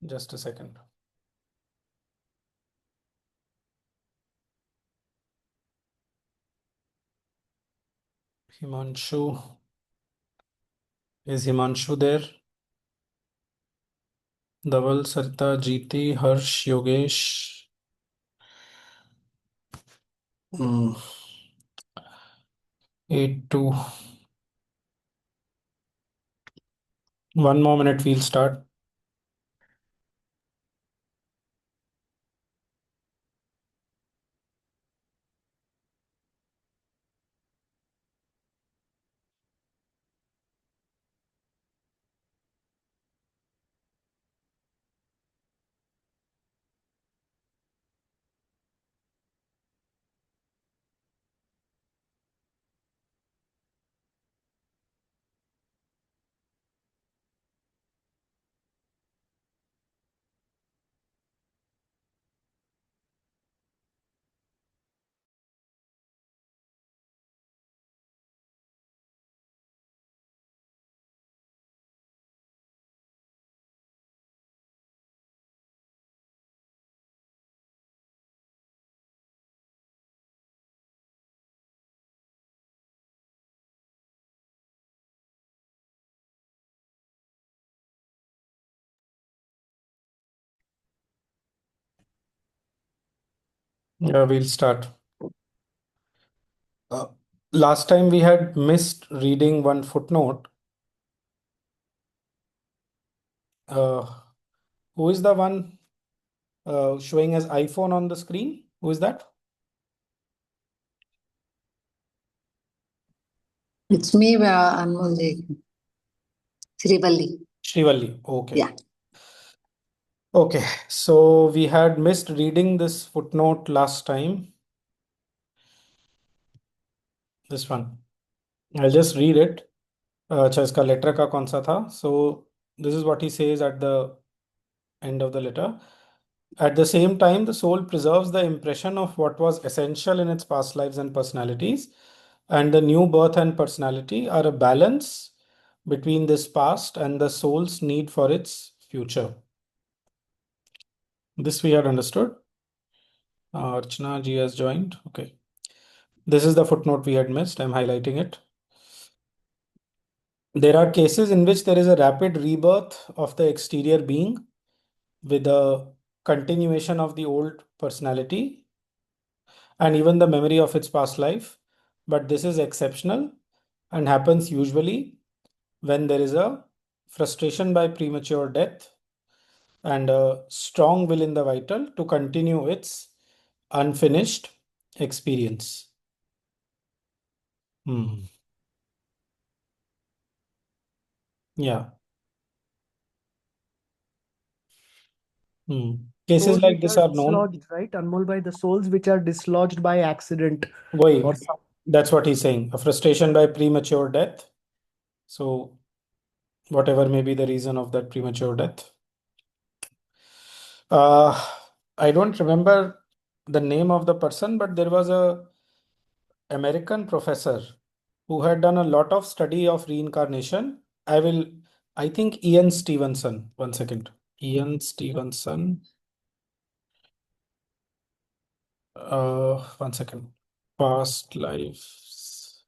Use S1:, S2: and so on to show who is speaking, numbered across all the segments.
S1: Just a second. Himanshu. Is Himanshu there? Dhaval, Sarita, Jeeti, Harsh, Yogesh. 8-2. 1 more minute, we'll start. Yeah, we'll start. Uh, Last time we had missed reading one footnote. Uh, who is the one showing as iPhone on the screen? Who is that?
S2: It's me, Anmol ji. Srivalli.
S1: Shrivalli. Okay.
S2: Yeah.
S1: Okay. So we had missed reading this footnote last time. This one. I'll just read it. अच्छा इसका letter का कौन सा था? So this is what he says at the end of the letter. At the same time, the soul preserves the impression of what was essential in its past lives and personalities, and the new birth and personality are a balance between this past and the soul's need for its future. This we had understood. Archana ji has joined. Okay. This is the footnote we had missed. I'm highlighting it. There are cases in which there is a rapid rebirth of the exterior being with a continuation of the old personality and even the memory of its past life. But this is exceptional and happens usually when there is a frustration by premature death and a strong will in the vital to continue its unfinished experience. Yeah. Cases
S3: Souls
S1: like
S3: which
S1: this
S3: are
S1: are known.
S3: dislodged, right, Anmol, by the souls which are dislodged by accident
S1: Why?
S3: or some.
S1: That's what he's saying. A frustration by premature death. So, whatever may be the reason of that premature death. I don't remember the name of the person, but there was a American professor who had done a lot of study of reincarnation. I think Ian Stevenson. 1 second. Ian Stevenson. 1 second. Past lives.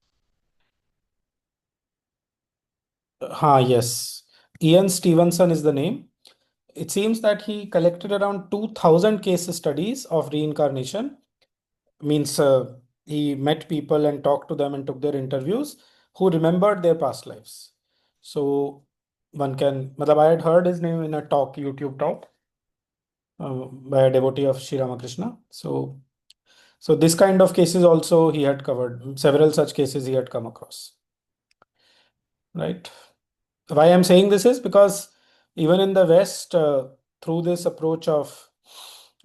S1: Yes. Ian Stevenson is the name. It seems that he collected around 2000 case studies of reincarnation. Means he met people and talked to them and took their interviews who remembered their past lives. So one can, matlab, I had heard his name in a talk, YouTube talk, by a devotee of Sri Ramakrishna. So this kind of cases also he had covered. Several such cases he had come across. Right. Why I'm saying this is because even in the West, through this approach of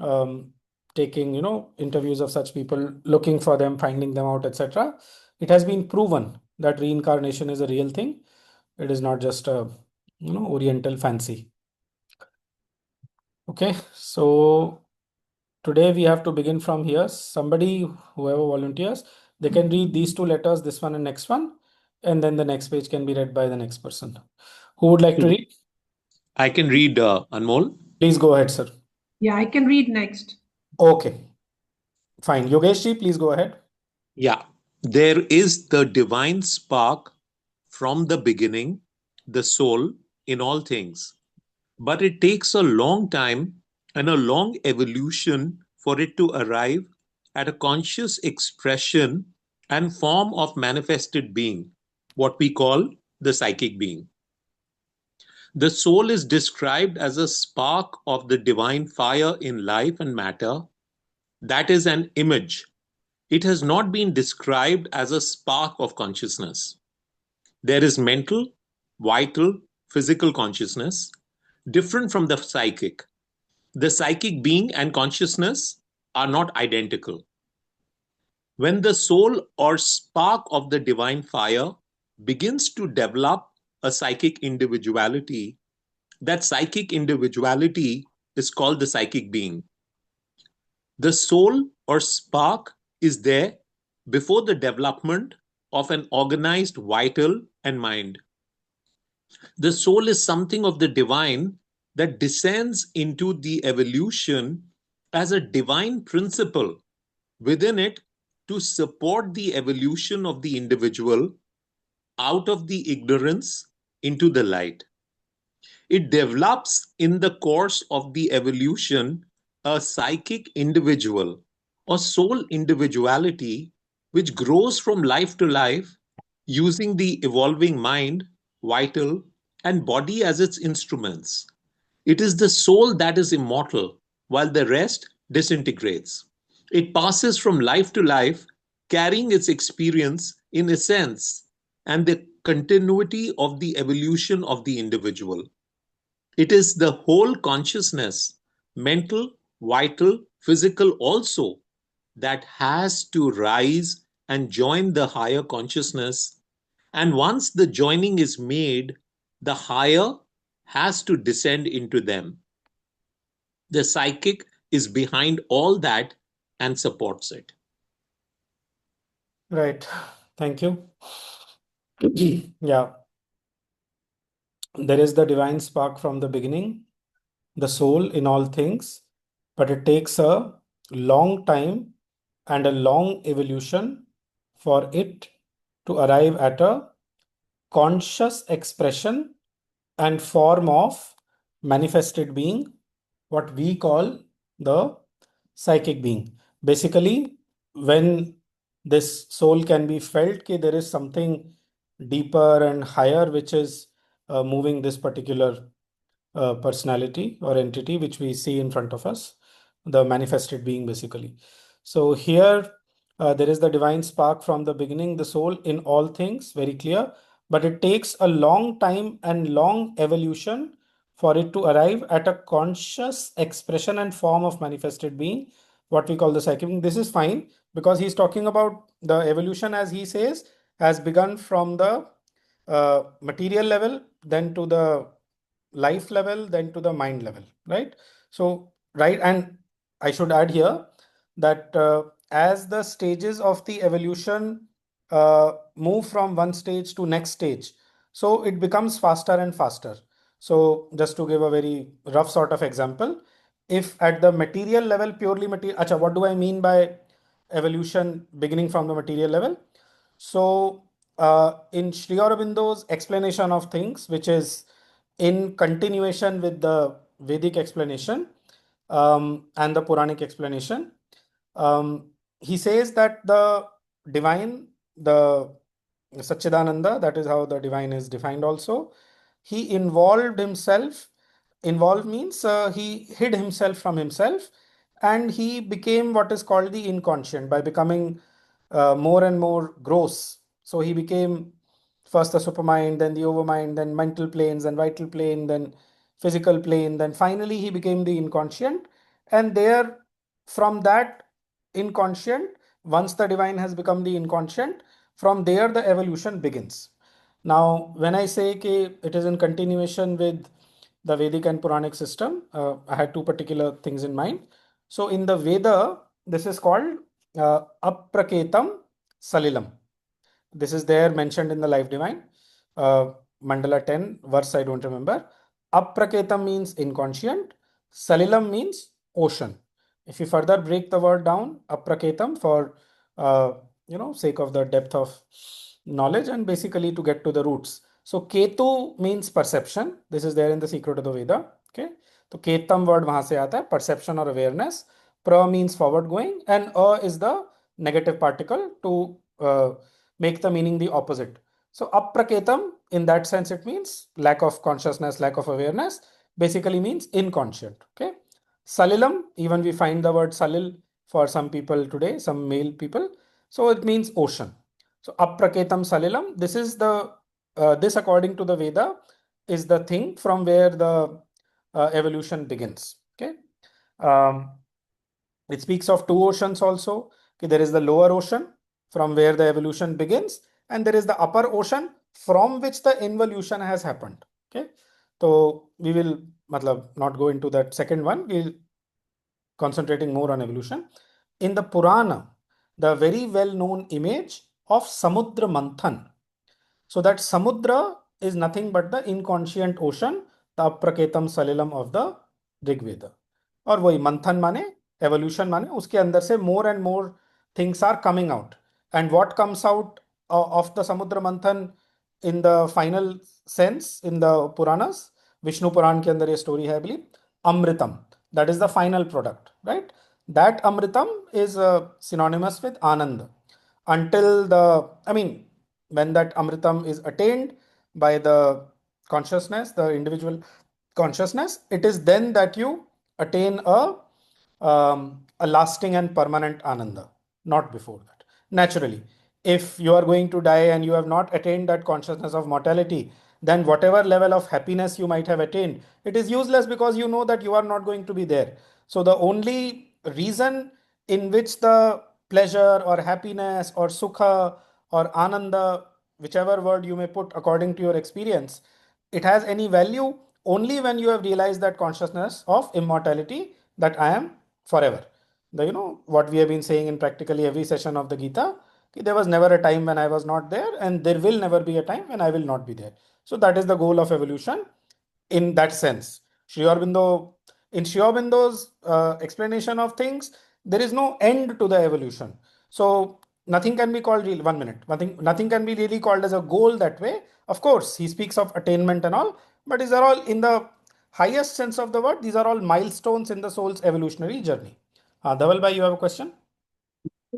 S1: um, taking, interviews of such people, looking for them, finding them out, etc., it has been proven that reincarnation is a real thing. It is not just a, Oriental fancy. Okay, so today we have to begin from here. Somebody, whoever volunteers, they can read these two letters, this one and next one, and then the next page can be read by the next person. Who would like to read?
S4: I can read, Anmol.
S1: Please go ahead, sir.
S4: Yeah, I can read next.
S1: Okay, fine. Yogesh ji, please go ahead.
S5: Yeah, there is the divine spark from the beginning, the soul in all things. But it takes a long time and a long evolution for it to arrive at a conscious expression and form of manifested being, what we call the psychic being. The soul is described as a spark of the divine fire in life and matter. That is an image. It has not been described as a spark of consciousness. There is mental, vital, physical consciousness, different from the psychic. The psychic being and consciousness are not identical. When the soul or spark of the divine fire begins to develop a psychic individuality, that psychic individuality is called the psychic being. The soul or spark is there before the development of an organized vital and mind. The soul is something of the divine that descends into the evolution as a divine principle within it to support the evolution of the individual out of the ignorance into the light. It develops in the course of the evolution a psychic individual or soul individuality which grows from life to life using the evolving mind, vital, and body as its instruments. It is the soul that is immortal, while the rest disintegrates. It passes from life to life, carrying its experience in essence and the continuity of the evolution of the individual. It is the whole consciousness, mental, vital, physical also, that has to rise and join the higher consciousness. And once the joining is made, the higher has to descend into them. The psychic is behind all that and supports it.
S1: Right. Thank you. Yeah. There is the divine spark from the beginning, the soul in all things, but it takes a long time and a long evolution for it to arrive at a conscious expression and form of manifested being, what we call the psychic being. Basically, when this soul can be felt, that there is something deeper and higher which is moving this particular personality or entity which we see in front of us, the manifested being basically. So here there is the divine spark from the beginning, the soul in all things, very clear, but it takes a long time and long evolution for it to arrive at a conscious expression and form of manifested being, what we call the psychic being. This is fine because he's talking about the evolution, as he says, has begun from the material level, then to the life level, then to the mind level, right? So, right, and I should add here that as the stages of the evolution move from one stage to next stage, so it becomes faster and faster. So, just to give a very rough sort of example, if at the material level, purely material, acha, what do I mean by evolution beginning from the material level? So, in Sri Aurobindo's explanation of things, which is in continuation with the Vedic explanation and the Puranic explanation, he says that the divine, the Satchidananda, that is how the divine is defined also, he involved himself. Involved means he hid himself from himself and he became what is called the inconscient by becoming more and more gross. So he became first the supermind, then the overmind, then mental planes, then vital plane, then physical plane, then finally he became the inconscient. And there, from that inconscient, once the divine has become the inconscient, from there the evolution begins. Now, when I say it is in continuation with the Vedic and Puranic system, I had two particular things in mind. So, in the Veda, this is called Apraketam Salilam. This is there mentioned in the Life Divine, Mandala 10, verse I don't remember. Apraketam means inconscient, Salilam means ocean. If you further break the word down, apraketam for sake of the depth of knowledge and basically to get to the roots. So Ketu means perception. This is there in the Secret of the Veda. Okay. So Ketam word वहां से आता है, perception or awareness. Pra means forward going, and is the negative particle to make the meaning the opposite. So apraketam, in that sense, it means lack of consciousness, lack of awareness, basically means inconscient. Okay. Salilam, even we find the word salil for some people today, some male people. So it means ocean. So apraketam salilam, this is the this according to the Veda is the thing from where the evolution begins. Okay. It speaks of two oceans also. Okay, there is the lower ocean from where the evolution begins, and there is the upper ocean from which the involution has happened. Okay, so we will not go into that second one. We'll concentrating more on evolution. In the Purana, the very well-known image of Samudra Manthan. So that Samudra is nothing but the inconscient ocean, the Apraketam Salilam of the Rig Veda. और वही मंथन माने evolution माने उसके अंदर से more and more things are coming out. And what comes out of the Samudra Manthan in the final sense in the Puranas, Vishnu Puran के अंदर ये story है I believe, Amritam. That is the final product, right? That Amritam is synonymous with Anand. Until when that Amritam is attained by the consciousness, the individual consciousness, it is then that you attain a lasting and permanent Ananda, not before that. Naturally, if you are going to die and you have not attained that consciousness of mortality, then whatever level of happiness you might have attained, it is useless because you know that you are not going to be there. So the only reason in which the pleasure or happiness or sukha or ananda, whichever word you may put according to your experience, it has any value only when you have realized that consciousness of immortality, that I am forever. What we have been saying in practically every session of the Gita, there was never a time when I was not there, and there will never be a time when I will not be there. So that is the goal of evolution in that sense. In Sri Aurobindo's explanation of things, there is no end to the evolution. So nothing can be called real. 1 minute. Nothing can be really called as a goal that way. Of course, he speaks of attainment and all, but these are all in the highest sense of the word. These are all milestones in the soul's evolutionary journey. Dhaval bhai, you have a question?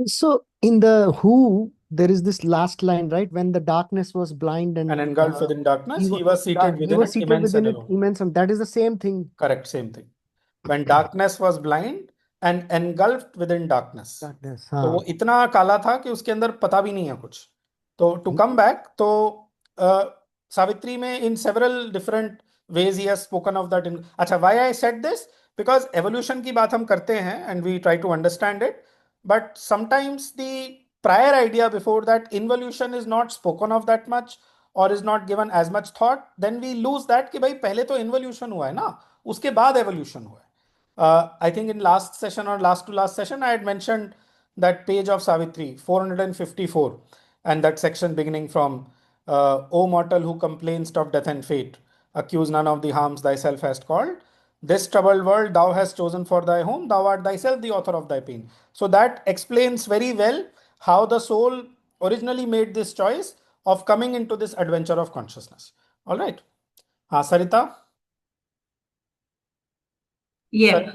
S3: So in the Who, there is this last line, right? When the darkness was blind and
S1: engulfed within darkness, he was seated within it, immense and alone.
S3: Immense, and that is the same thing.
S1: Correct, same thing. When darkness was blind and engulfed within darkness.
S3: Darkness,
S1: तो वो इतना काला था कि उसके अंदर पता भी नहीं है कुछ. तो to come back, तो Savitri में in several different ways he has spoken of that. अच्छा, why I said this? Because evolution की बात हम करते हैं and we try to understand it, but sometimes the prior idea before that, involution, is not spoken of that much or is not given as much thought. Then we lose that कि भाई पहले तो involution हुआ है ना, उसके बाद evolution हुआ है. I think in last session or last to last session, I had mentioned that page of Savitri, 454, and that section beginning from, O mortal who complainst of death and fate, accuse none of the harms thyself hast called. This troubled world thou hast chosen for thy home, thou art thyself the author of thy pain. So that explains very well how the soul originally made this choice of coming into this adventure of consciousness. All right. Sarita?
S4: Yeah.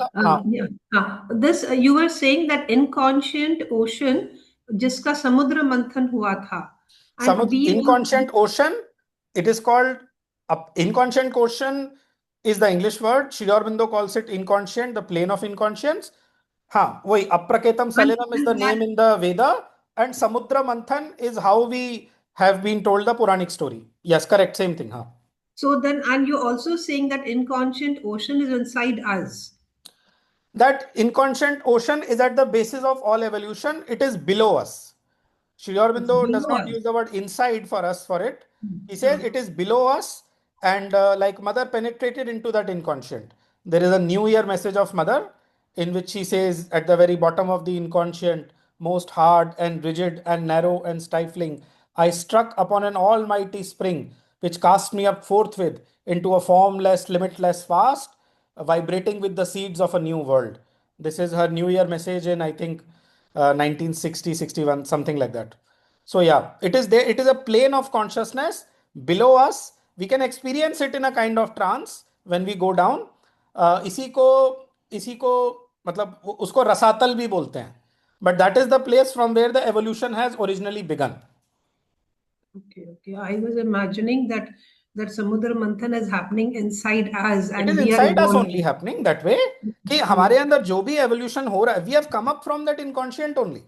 S4: This you were saying that inconscient ocean जिसका समुद्र मंथन हुआ था.
S1: Inconscient ocean, it is called inconscient ocean is the English word. Sri Aurobindo calls it inconscient, the plane of inconscience. वही Apraketam Salilam is the name in the Veda, and Samudra Manthan is how we have been told the Puranic story. Yes, correct, same thing.
S4: So then, and you're also saying that inconscient ocean is inside us.
S1: That inconscient ocean is at the basis of all evolution. It is below us. Sri Aurobindo does not use the word inside for us for it. He says it is below us, and like Mother penetrated into that inconscient. There is a New Year message of Mother in which she says at the very bottom of the inconscient, most hard and rigid and narrow and stifling, I struck upon an almighty spring which cast me up forthwith into a formless, limitless vast, vibrating with the seeds of a new world. This is her New Year message in, I think, 1960, 61, something like that. So yeah, it is there. It is a plane of consciousness below us. We can experience it in a kind of trance when we go down. इसी को मतलब उसको रसातल भी बोलते हैं. But that is the place from where the evolution has originally begun.
S4: Okay. I was imagining that Samudra Manthan is happening inside us
S1: It
S4: and
S1: is
S4: we are
S1: inside us
S4: evolving.
S1: only happening that way कि हमारे अंदर जो भी evolution हो रहा है, we have come up from that inconscient only.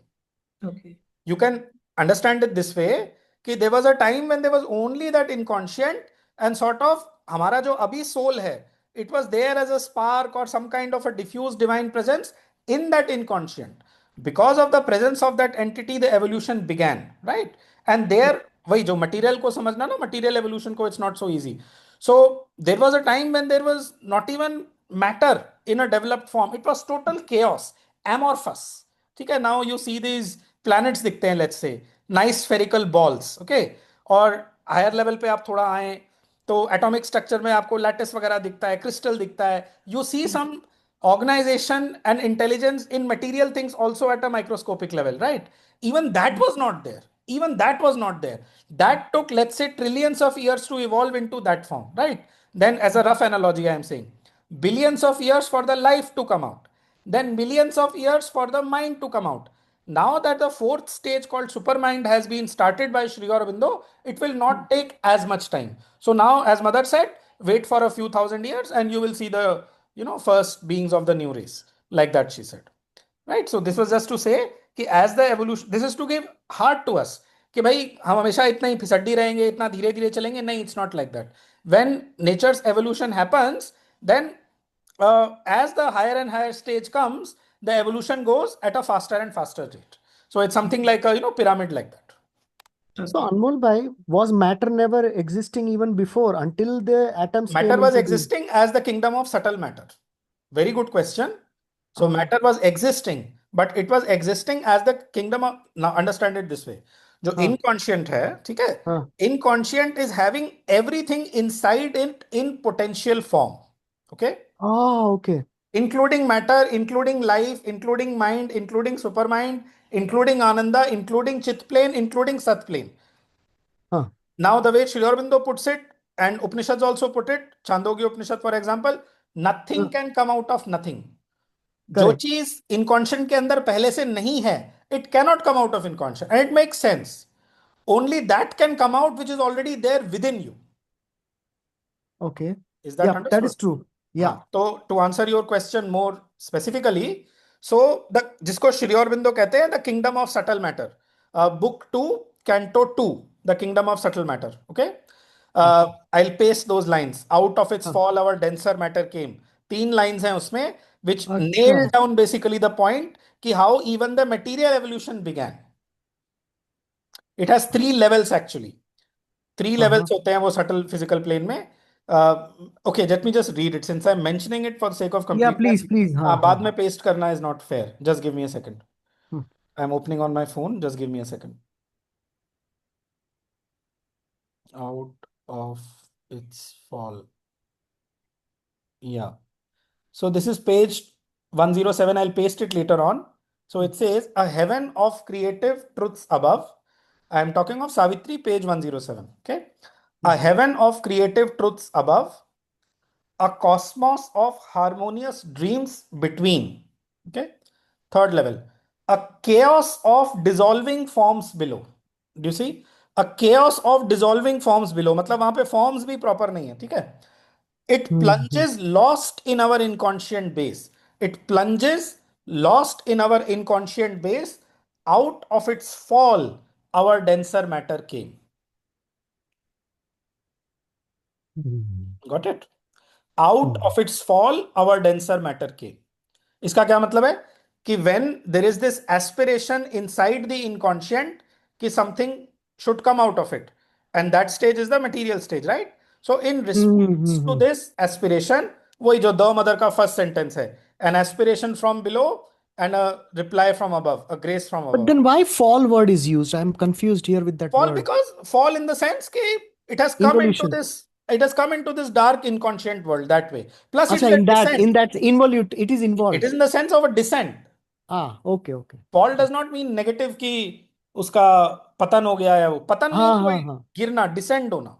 S4: Okay.
S1: You can understand it this way कि there was a time when there was only that inconscient and sort of हमारा जो अभी soul है, it was there as a spark or some kind of a diffuse divine presence in that inconscient. Because of the presence of that entity, the evolution began, right? And there, वही जो material को समझना ना, material evolution को, it's not so easy. So there was a time when there was not even matter in a developed form. It was total chaos, amorphous. ठीक है, now you see these planets दिखते हैं, let's say nice spherical balls, okay? और higher level पे आप थोड़ा आए तो atomic structure में आपको lattice वगैरह दिखता है, crystal दिखता है. You see some organization and intelligence in material things also at a microscopic level, right? Even that was not there. Even that was not there. That took, let's say, trillions of years to evolve into that form, right? Then, as a rough analogy, I am saying billions of years for the life to come out, then millions of years for the mind to come out. Now that the fourth stage called supermind has been started by Sri Aurobindo, it will not take as much time. So now, as Mother said, wait for a few thousand years and you will see the first beings of the new race. Like that, she said. Right? So this was just to say कि as the evolution, this is to give heart to us कि भाई हम हमेशा इतना ही फिसड्डी रहेंगे, इतना धीरे धीरे चलेंगे. नहीं, it's not like that. When nature's evolution happens, then as the higher and higher stage comes, the evolution goes at a faster and faster rate. So it's something like a pyramid like that.
S3: So Anmol bhai, was matter never existing even before until the atoms
S1: Matter
S3: came
S1: was
S3: into
S1: existing as the kingdom of subtle matter. Very good question. So matter was existing, but it was existing as the kingdom of, now understand it this way. जो inconscient है, ठीक है? Inconscient is having everything inside it in potential form. Okay?
S3: Oh, okay.
S1: Including matter, including life, including mind, including supermind, including Ananda, including Chit plane, including Sat plane. Now, the way Sri Aurobindo puts it, and Upanishads also put it, Chandogya Upanishad, for example, nothing can come out of nothing. जो चीज inconscient के अंदर पहले से नहीं है, it cannot come out of inconscient, and it makes sense. Only that can come out which is already there within you.
S3: Okay.
S1: Is that understood?
S3: That is true. Yeah.
S1: So to answer your question more specifically, so the जिसको Sri Aurobindo कहते हैं the kingdom of subtle matter, book 2, canto 2, the kingdom of subtle matter. Okay, I'll paste those lines. Out of its fall, our denser matter came. 3 lines हैं उसमें which nail down basically the point कि how even the material evolution began. It has 3 levels actually. 3 levels होते हैं वो subtle physical plane में. Okay, let me just read it since I'm mentioning it for the sake of completeness.
S3: Yeah, please.
S1: बाद में paste करना is not fair. Just give me a second. I'm opening on my phone. Just give me a second. Out of its fall. Yeah. So this is page 107. I'll paste it later on. So it says, a heaven of creative truths above. I'm talking of Savitri, page 107. Okay. A heaven of creative truths above. A cosmos of harmonious dreams between. Okay. 3rd level. A chaos of dissolving forms below. Do you see? A chaos of dissolving forms below. मतलब वहां पे forms भी proper नहीं है, ठीक है? It plunges lost in our inconscient base. It plunges lost in our inconscient base. Out of its fall, our denser matter came. Got it? Out of its fall, our denser matter came. इसका क्या मतलब है कि when there is this aspiration inside the inconscient कि something should come out of it, and that stage is the material stage, right? So in response to this aspiration, वही जो the mother का first sentence है, an aspiration from below and a reply from above, a grace from above.
S3: But then why fall word is used? I'm confused here with that
S1: Fall
S3: word.
S1: because fall in the sense कि it has come
S3: Evolution.
S1: into this It has come into this dark inconscient world that way. Plus, it's
S3: Acha,
S1: a
S3: in that
S1: descent.
S3: involute, it is involved.
S1: It is in the sense of a descent.
S3: Okay, okay.
S1: Fall does not mean negative कि उसका पतन हो गया है वो. पतन
S3: हाँ,
S1: means
S3: हाँ,
S1: कोई
S3: हाँ.
S1: गिरना, descend होना.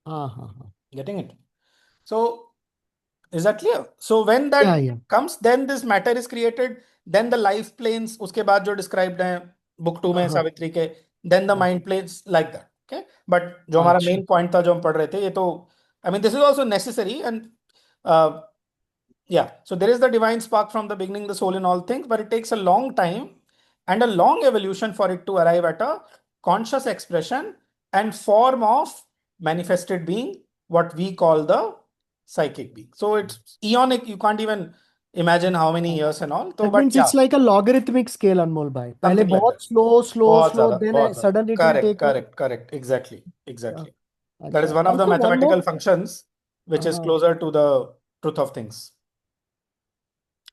S3: हाँ.
S1: Getting it? So, is that clear? So when that
S3: Yeah.
S1: comes, then this matter is created. Then the life planes, उसके बाद जो described हैं book 2 में सावित्री के, then the mind planes like that. Okay, but जो हमारा
S3: अच्छा.
S1: main point था जो हम पढ़ रहे थे, ये तो, I mean, this is also necessary and yeah. So there is the divine spark from the beginning, the soul in all things, but it takes a long time and a long evolution for it to arrive at a conscious expression and form of manifested being, what we call the psychic being. So it's eonic. You can't even imagine how many years and all. So,
S3: That
S1: but
S3: means
S1: yeah,
S3: it's like a logarithmic scale, Anmol bhai. पहले
S1: something like
S3: बहुत
S1: that.
S3: slow,
S1: बहुत ज़्यादा,
S3: then
S1: बहुत ज़्यादा.
S3: suddenly it will take
S1: Correct. Exactly.
S3: Yeah.
S1: That is
S3: अच्छा.
S1: one of the
S3: Also, one
S1: mathematical
S3: more.
S1: functions which is
S3: हाँ,
S1: closer to the truth of things.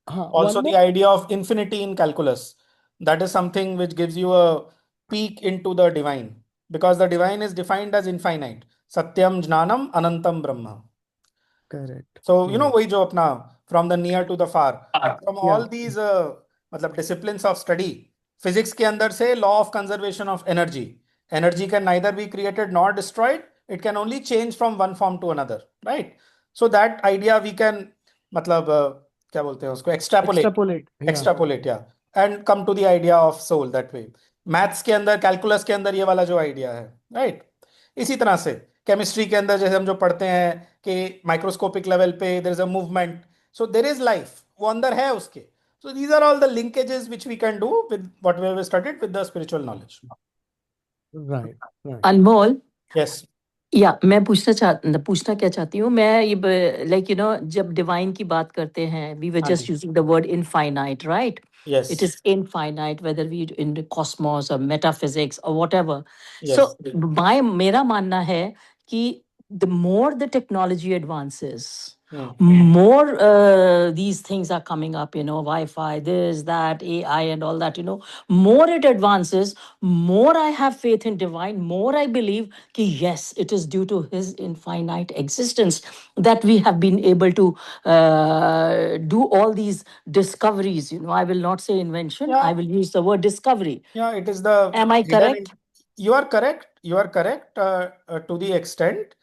S3: हाँ,
S1: Also,
S3: one
S1: the
S3: more.
S1: idea of infinity in calculus. That is something which gives you a peek into the divine, because the divine is defined as infinite. Satyam Jnanam Anantam Brahma.
S3: Correct.
S1: So, you know, वही जो अपना from the near to the far. From all
S3: Yeah.
S1: these मतलब disciplines of study, physics के अंदर से law of conservation of energy. Energy can neither be created nor destroyed. It can only change from one form to another, right? So that idea we can मतलब क्या बोलते हैं उसको extrapolate, yeah, and come to the idea of soul that way. Maths के अंदर, calculus के अंदर ये वाला जो idea है, right? इसी तरह से केमिस्ट्री के अंदर जैसे हम जो पढ़ते हैं कि माइक्रोस्कोपिक लेवल पे there is a movement, so there is life, वो अंदर है उसके. So these are all the linkages which we can do with what we have studied with the spiritual knowledge.
S3: Right.
S6: Anmol,
S1: yes.
S6: या मैं पूछना क्या चाहती हूँ मैं, ये लाइक जब डिवाइन की बात करते हैं, वी वर
S1: हाँ
S6: जस्ट
S1: जी.
S6: Using the word infinite, right?
S1: Yes.
S6: It is infinite, whether we in the cosmos or metaphysics or whatever.
S1: Yes.
S6: So मेरा मानना है कि the more the technology advances, more these things are coming up, Wi-Fi, this, that, AI and all that, more it advances, more I have faith in divine, more I believe कि yes, it is due to his infinite existence that we have been able to do all these discoveries. I will not say invention,
S1: Yeah.
S6: I will use the word discovery.
S1: Yeah, it is the.
S6: Am I correct?
S1: You are correct. You are correct to the extent.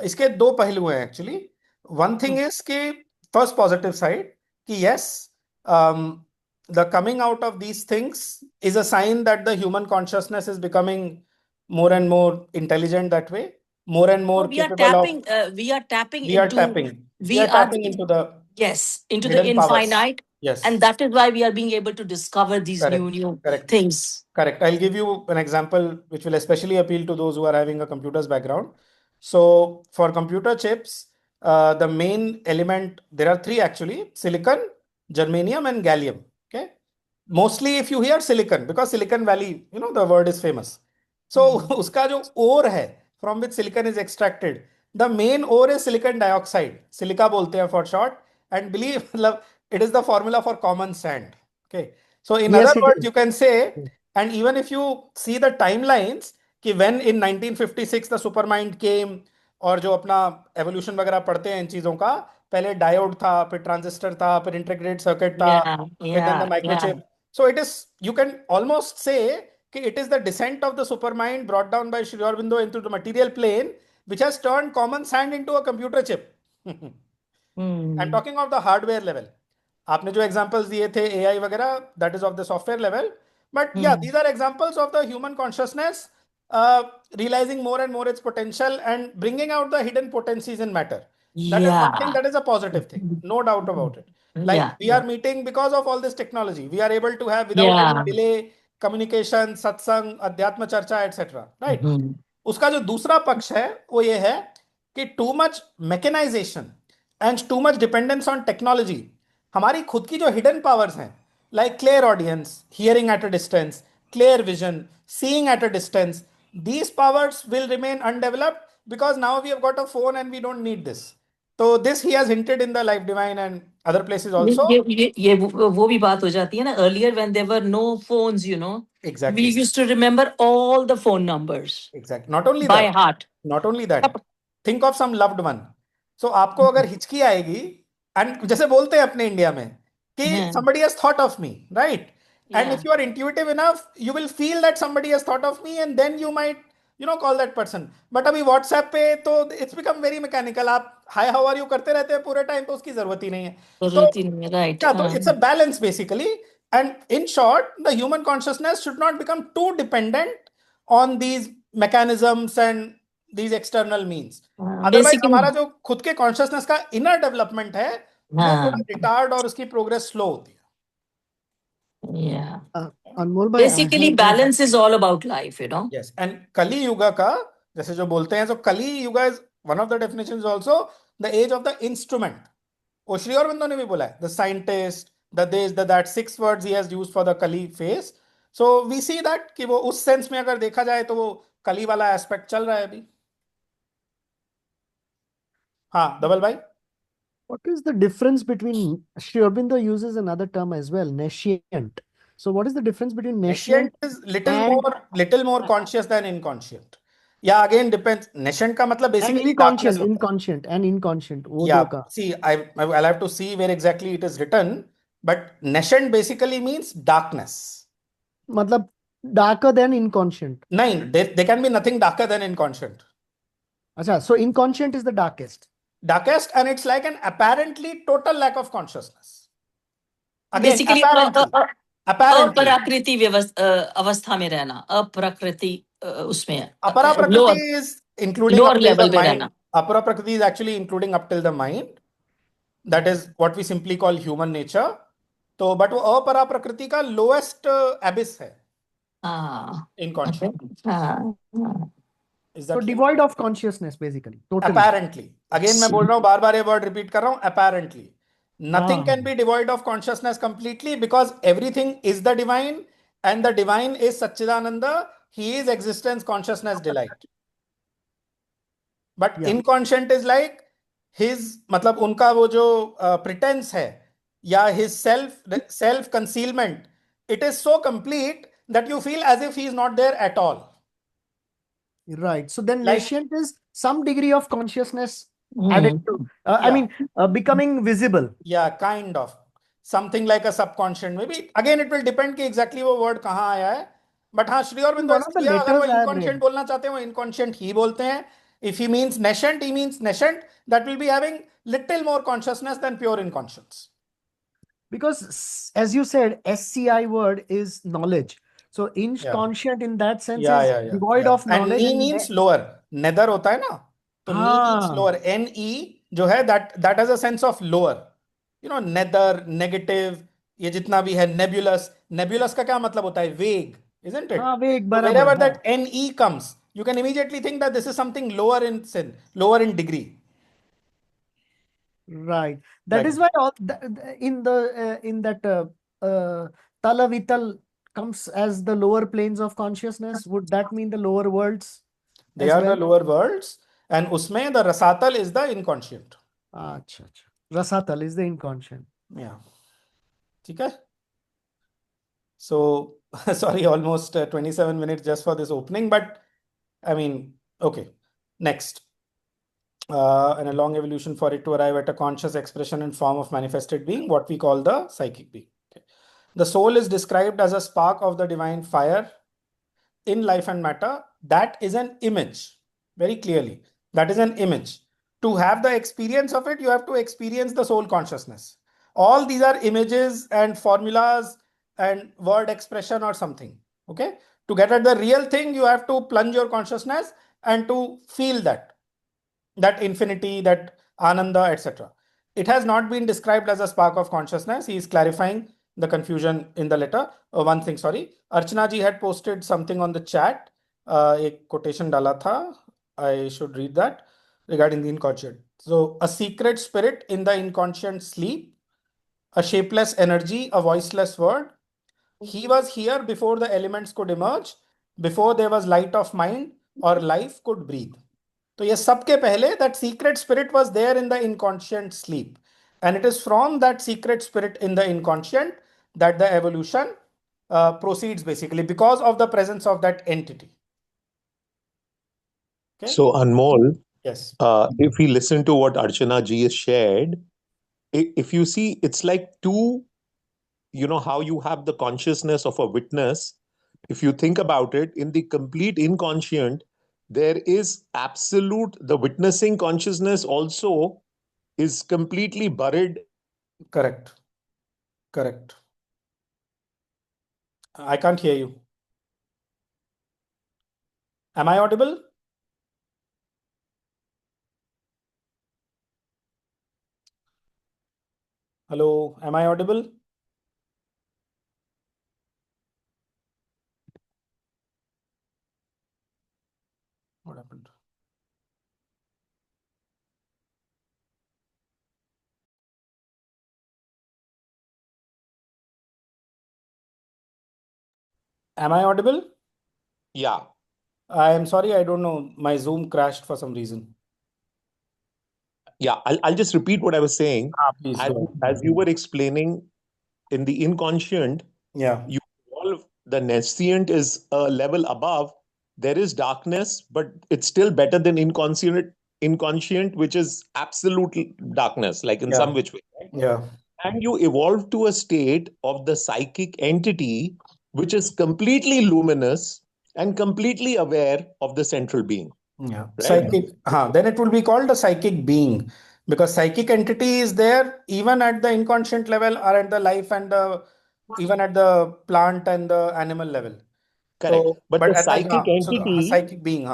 S1: इसके दो पहलू हैं actually. One thing is कि first positive side कि yes, the coming out of these things is a sign that the human consciousness is becoming more and more intelligent that way, more and more
S6: We are
S1: capable
S6: tapping.
S1: of.
S6: We are tapping
S1: We are
S6: into.
S1: tapping.
S6: We
S1: are tapping into the.
S6: Yes, into the
S1: hidden powers.
S6: infinite.
S1: Yes.
S6: And that is why we are being able to discover these
S1: Correct.
S6: new
S1: Correct.
S6: things.
S1: Correct. I'll give you an example which will especially appeal to those who are having a computer's background. So for computer chips, the main element, there are three actually: silicon, germanium, and gallium. Okay. Mostly if you hear silicon, because Silicon Valley, the word is famous. So उसका जो ore है from which silicon is extracted, the main ore is silicon dioxide. Silica बोलते हैं for short, and believe it is the formula for common sand. Okay. So in
S3: Yes,
S1: other
S3: it
S1: words,
S3: is.
S1: you can say, and even if you see the timelines, कि when in 1956 the supermind came, और जो अपना evolution वगैरह पढ़ते हैं इन चीजों का, पहले डायोड था, फिर ट्रांजिस्टर था, फिर इंटीग्रेटेड सर्किट था, फिर then the microchip. So it is, you can almost say कि it is the descent of the supermind brought down by Sri Aurobindo into the material plane, which has turned common sand into a computer chip. I'm talking of the hardware level. आपने जो examples दिए थे AI वगैरह, that is of the software level. But yeah, these are examples of the human consciousness realizing more and more its potential and bringing out the hidden potencies in matter. That is one thing, that is a positive thing, no doubt about it. Like we are meeting because of all this technology. We are able to have without any delay communication, satsang, adhyatma charcha, etc. Right? उसका जो दूसरा पक्ष है वो ये है कि too much mechanization and too much dependence on technology हमारी खुद की जो hidden powers हैं, like clear audience, hearing at a distance, clear vision, seeing at a distance, these powers will remain undeveloped because now we have got a phone and we don't need this. So this he has hinted in the Life Divine and other places also.
S6: ये वो भी बात हो जाती है ना, earlier when there were no phones,
S1: Exactly.
S6: we used to remember all the phone numbers.
S1: Exactly. Not only
S6: by
S1: that.
S6: heart.
S1: Not only that. think of some loved one. So आपको अगर हिचकी आएगी, and जैसे बोलते हैं अपने India में कि
S6: Yeah.
S1: somebody has thought of me, right? And
S6: Yeah.
S1: if you are intuitive enough, you will feel that somebody has thought of me, and then you might, call that person. But अभी WhatsApp पे तो it's become very mechanical. आप hi how are you करते रहते हैं पूरे time, तो उसकी जरूरत ही नहीं है. तो
S6: Right.
S1: yeah, so it's a balance basically. And in short, the human consciousness should not become too dependent on these mechanisms and these external means. Otherwise,
S6: Basically,
S1: हमारा जो खुद के consciousness का inner development है, वो
S6: हाँ,
S1: थोड़ा retard और उसकी progress slow होती है.
S6: yeah.
S3: Anmol bhai, I
S6: Basically,
S3: have
S6: balance is all about life, you know.
S1: Yes, and Kali Yuga का जैसे जो बोलते हैं, so Kali Yuga is one of the definitions also the age of the instrument. वो श्री अरविंदो ने भी बोला है, the scientist, the this, the that, 6 words he has used for the Kali phase. So we see that कि वो उस sense में अगर देखा जाए तो वो कली वाला एस्पेक्ट चल रहा है अभी. हाँ धवल भाई.
S3: What is the difference between Sri Aurobindo uses another term as well, nescient. So what is the difference between
S1: Nescient
S3: nescient?
S1: is
S3: and-
S1: little more conscious than inconscient. Yeah, again depends. Nescient का मतलब
S3: And
S1: basically
S3: inconscient,
S1: darkness होता है.
S3: inconscient and inconscient. वो
S1: Yeah,
S3: दो का.
S1: see, I'll have to see where exactly it is written, but nescient basically means darkness.
S3: मतलब darker than inconscient.
S1: Nine, there can be nothing darker than inconscient.
S3: Acha, so inconscient is the darkest.
S1: Darkest, and it's like an apparently total lack of consciousness. Again,
S6: Basically,
S1: apparently.
S6: अपराकृति अवस्था में रहना, अप्रकृति उसमें
S1: Apara
S6: lower
S1: Prakriti is including
S6: lower
S1: up till
S6: level
S1: the
S6: पे
S1: mind.
S6: रहना.
S1: Apara Prakriti is actually including up till the mind. That is what we simply call human nature. तो but वो अपरा प्रकृति का lowest abyss है
S6: हाँ,
S1: in conscious.
S6: हाँ, हाँ.
S1: Is
S3: So
S1: that clear?
S3: devoid of consciousness basically. Totally.
S1: Apparently. Again मैं बोल रहा हूँ, बार-बार ये word repeat कर रहा हूँ, apparently. Nothing
S3: हाँ.
S1: can be devoid of consciousness completely because everything is the divine and the divine is Satchidananda. He is existence, consciousness, delight. But
S3: Yeah.
S1: inconscient is like his, मतलब उनका वो जो pretense है या his self concealment, it is so complete that you feel as if he is not there at all.
S3: Right. So then
S1: Like-
S3: nescient is some degree of consciousness added to, I
S1: Yeah.
S3: mean, becoming visible.
S1: Yeah, kind of. Something like a subconscious. Maybe again it will depend कि exactly वो word कहाँ आया है. But हाँ, Shri Aurobindo
S3: One of the
S1: अगर वो
S3: letters I have
S1: inconscient
S3: read.
S1: बोलना चाहते हैं, वो inconscient ही बोलते हैं. If he means nascent, he means nascent. That will be having little more consciousness than pure inconscience.
S3: Because as you said, SCI word is knowledge. So inconscient in that sense is devoid of
S1: And
S3: knowledge.
S1: E means lower. Nether होता है ना, तो knee means
S3: हाँ.
S1: lower. NE जो है that has a sense of lower. Nether, negative, ये जितना भी है, nebulous. Nebulous का क्या मतलब होता है? Vague, isn't it?
S3: हाँ, vague,
S1: So
S3: बराबर,
S1: wherever
S3: हाँ.
S1: that NE comes, you can immediately think that this is something lower in sin, lower in degree.
S3: Right. That
S1: Right.
S3: is why in that Tala Vital comes as the lower planes of consciousness. Would that mean the lower worlds?
S1: They
S3: as
S1: are the
S3: well?
S1: lower worlds, and उसमें the rasatal is the inconscient.
S3: अच्छा. Rasatal is the inconscient.
S1: Yeah. ठीक है? So, sorry, almost 27 minutes just for this opening, but I mean, okay. Next. And a long evolution for it to arrive at a conscious expression and form of manifested being, what we call the psychic being. Okay. The soul is described as a spark of the divine fire in life and matter. That is an image, very clearly. That is an image. To have the experience of it, you have to experience the soul consciousness. All these are images and formulas and word expression or something. Okay. To get at the real thing, you have to plunge your consciousness and to feel that infinity, that ananda, etc. It has not been described as a spark of consciousness. He is clarifying the confusion in the letter. One thing, sorry. Archana ji had posted something on the chat. एक quotation डाला था. I should read that regarding the inconscient. So, a secret spirit in the inconscient sleep, a shapeless energy, a voiceless word. He was here before the elements could emerge, before there was light of mind or life could breathe. तो ये सबके पहले that secret spirit was there in the inconscient sleep, and it is from that secret spirit in the inconscient that the evolution proceeds, basically because of the presence of that entity. Okay.
S5: So, Anmol,
S1: Yes.
S5: If we listen to what Archana ji has shared, if you see, it's like two, how you have the consciousness of a witness. If you think about it, in the complete inconscient, there is the witnessing consciousness also is completely buried.
S1: Correct. Correct. I can't hear you. Am I audible? Hello, am I audible? What happened? Am I audible?
S5: Yeah.
S1: I am sorry, I don't know. My Zoom crashed for some reason.
S5: Yeah, I'll just repeat what I was saying.
S1: Please
S5: As,
S1: go.
S5: as you were explaining, in the inconscient,
S1: Yeah.
S5: you evolve, the nescient is a level above. There is darkness, but it's still better than inconscient, which is absolute darkness, like in
S1: Yeah.
S5: some which way. Right?
S1: Yeah.
S5: And you evolve to a state of the psychic entity, which is completely luminous and completely aware of the central being.
S1: Yeah.
S5: Right?
S1: Psychic. Then it will be called a psychic being, because psychic entity is there even at the inconscient level, or at the life and even at the plant and the animal level.
S5: Correct.
S1: So,
S5: But
S1: but
S5: the
S1: at the
S5: psychic entity,
S1: psychic being,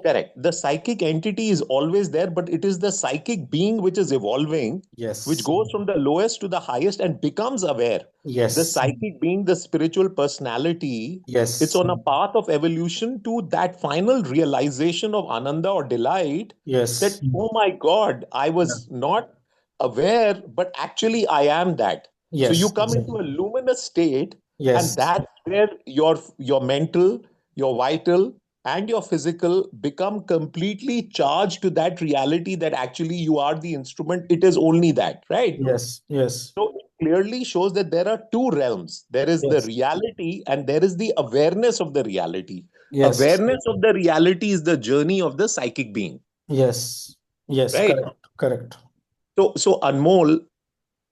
S5: correct. The psychic entity is always there, but it is the psychic being which is evolving,
S1: yes.
S5: which goes from the lowest to the highest and becomes aware.
S1: Yes.
S5: The psychic being, the spiritual personality,
S1: Yes.
S5: it's on a path of evolution to that final realization of ananda or delight.
S1: Yes.
S5: That, oh my God, I was not aware, but actually I am that.
S1: Yes.
S5: So you come
S1: Exactly.
S5: into a luminous state,
S1: Yes.
S5: and that's where your mental, your vital, and your physical become completely charged to that reality that actually you are the instrument. It is only that, right?
S1: Yes. Yes.
S5: So it clearly shows that there are two realms. There is the
S1: Yes.
S5: reality and there is the awareness of the reality.
S1: Yes.
S5: Awareness of the reality is the journey of the psychic being,
S1: Yes. Yes.
S5: right?
S1: Correct. Correct.
S5: So Anmol,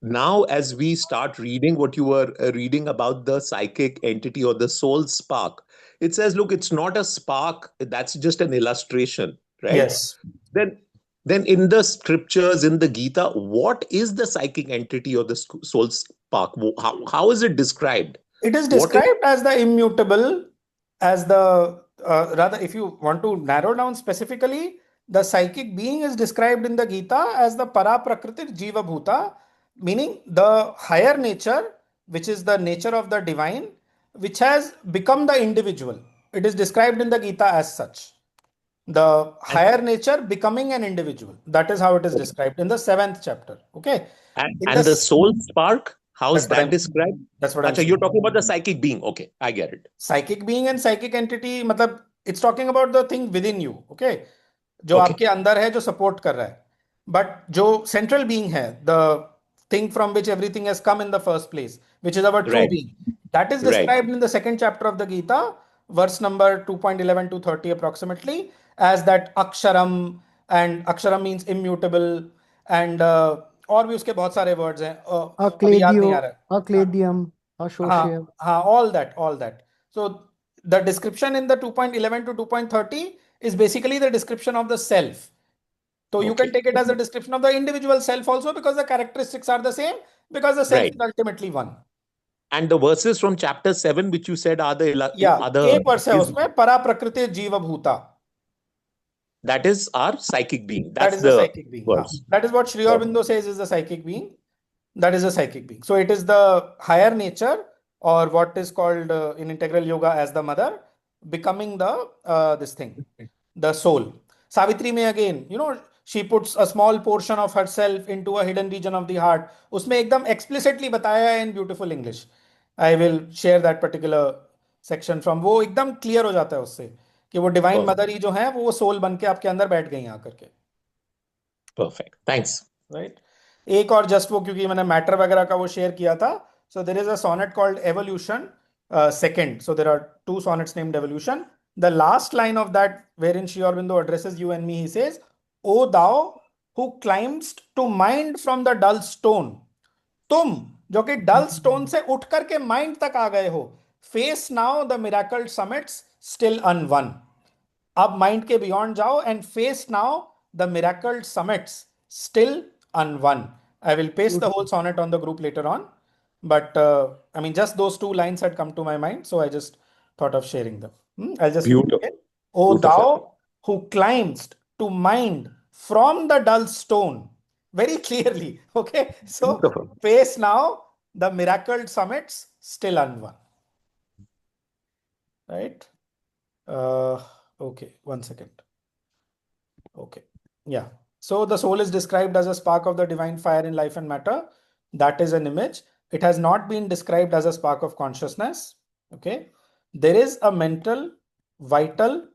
S5: now as we start reading what you were reading about the psychic entity or the soul spark, it says, look, it's not a spark, that's just an illustration, right?
S1: Yes.
S5: Then in the scriptures, in the Gita, what is the psychic entity or the soul spark? How is it described?
S1: It is
S5: What is-
S1: described as the immutable, as the rather, if you want to narrow down specifically, the psychic being is described in the Gita as the para prakritir jiva bhuta, meaning the higher nature, which is the nature of the divine, which has become the individual. It is described in the Gita as such. The higher nature becoming an individual. That is how it is described in the 7th chapter. Okay. In
S5: And the soul spark, how is
S1: That's what I'm-
S5: that described?
S1: That's what I'm
S5: Acha,
S1: saying.
S5: you're talking about the psychic being. Okay, I get it.
S1: Psychic being and psychic entity, मतलब it's talking about the thing within you, okay? जो
S5: Okay.
S1: आपके अंदर है, जो support कर रहा है. But जो central being है, the thing from which everything has come in the first place, which is our true
S5: Right.
S1: being, that is
S5: Right.
S1: described in the 2nd chapter of the Gita, verse number 2.11 to 30 approximately, as that Aksharam, and Aksharam means immutable, and और भी उसके बहुत सारे words हैं, अभी याद नहीं आ रहा है.
S3: Aklediyam, Ashoshya.
S1: All that. So the description in the 2.11 to 2.30 is basically the description of the self. So you can
S5: Okay.
S1: take it as a description of the individual self also, because the characteristics are the same, because the self
S5: Right.
S1: is ultimately one.
S5: And the verses from chapter 7, which you said are the
S1: Yeah,
S5: other,
S1: एक वर्ष है उसमें, para prakriti jiva bhuta.
S5: that is our psychic being.
S1: That
S5: That's
S1: is the
S5: the
S1: psychic being.
S5: verse.
S1: That is what Sri Aurobindo says is the psychic being. That is a psychic being. So it is the higher nature, or what is called in integral yoga as the mother, becoming the this thing, the soul. Savitri mein again, she puts a small portion of herself into a hidden region of the heart. उसमें एकदम explicitly बताया है in beautiful English. I will share that particular section from. वो एकदम clear हो जाता है उससे कि वो divine
S5: Perfect.
S1: mother ही जो है वो soul बन के आपके अंदर बैठ गई आकर के.
S5: Perfect. Thanks.
S1: राइट. एक और जस्ट वो, क्योंकि मैंने मैटर वगैरह का वो शेयर किया था. So there is a sonnet called evolution second. So there are two sonnets named evolution. The last line of that, wherein Sri Aurobindo addresses you and me, he says, O thou who climbst to mind from the dull stone. तुम जो कि डल stone से उठ करके mind तक आ गए हो, face now the miracle summits still unwon. अब माइंड के बियॉन्ड जाओ and face now the miracle summits still unwon. I will paste the whole sonnet on the group later on, but I mean, just those two lines had come to my mind, so I just thought of sharing them. I'll just read it
S5: Beautiful.
S1: again. O thou who climbst to mind from the dull stone. Very clearly, okay? So
S5: Beautiful.
S1: face now the miracle summits still unwon. Right? Okay, one second. Okay, yeah. So the soul is described as a spark of the divine fire in life and matter. That is an image. It has not been described as a spark of consciousness. Okay. There is a mental, vital,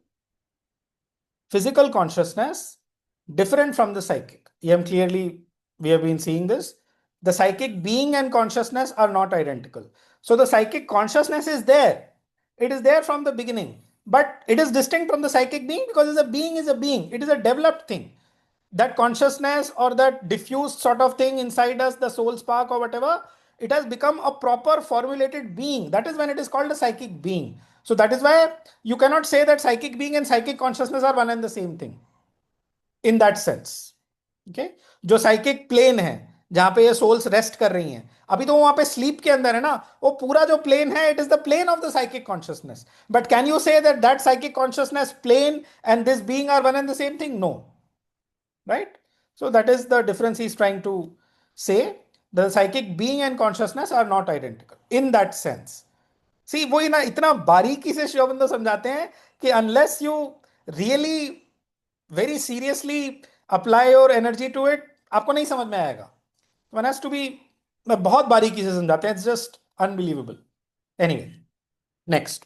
S1: physical consciousness different from the psychic. We have been seeing this. The psychic being and consciousness are not identical. So the psychic consciousness is there. It is there from the beginning, but it is distinct from the psychic being because a being is a being. It is a developed thing. That consciousness or that diffused sort of thing inside us, the soul spark or whatever, it has become a proper formulated being. That is when it is called a psychic being. So that is why you cannot say that psychic being and psychic consciousness are one and the same thing in that sense. Okay? जो psychic plane है जहां पे ये souls rest कर रही हैं, अभी तो वहां पे sleep के अंदर है ना, वो पूरा जो plane है, it is the plane of the psychic consciousness. But can you say that that psychic consciousness plane and this being are one and the same thing? No. Right? So that is the difference he's trying to say. The psychic being and consciousness are not identical in that sense. See, वो ना इतना बारीकी से शिव बंदो समझाते हैं कि unless you really very seriously apply your energy to it, आपको नहीं समझ में आएगा. One has to be बहुत बारीकी से समझाते हैं. It's just unbelievable. Anyway, next.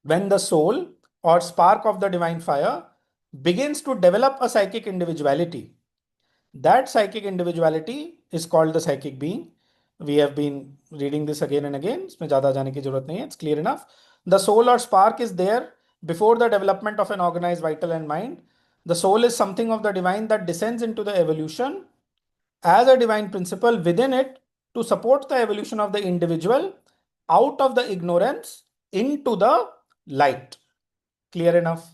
S1: When the soul or spark of the divine fire begins to develop a psychic individuality, that psychic individuality is called the psychic being. We have been reading this again and again. इसमें ज़्यादा जाने की जरूरत नहीं है. It's clear enough. The soul or spark is there before the development of an organized vital and mind. The soul is something of the divine that descends into the evolution as a divine principle within it to support the evolution of the individual out of the ignorance into the light. Clear enough?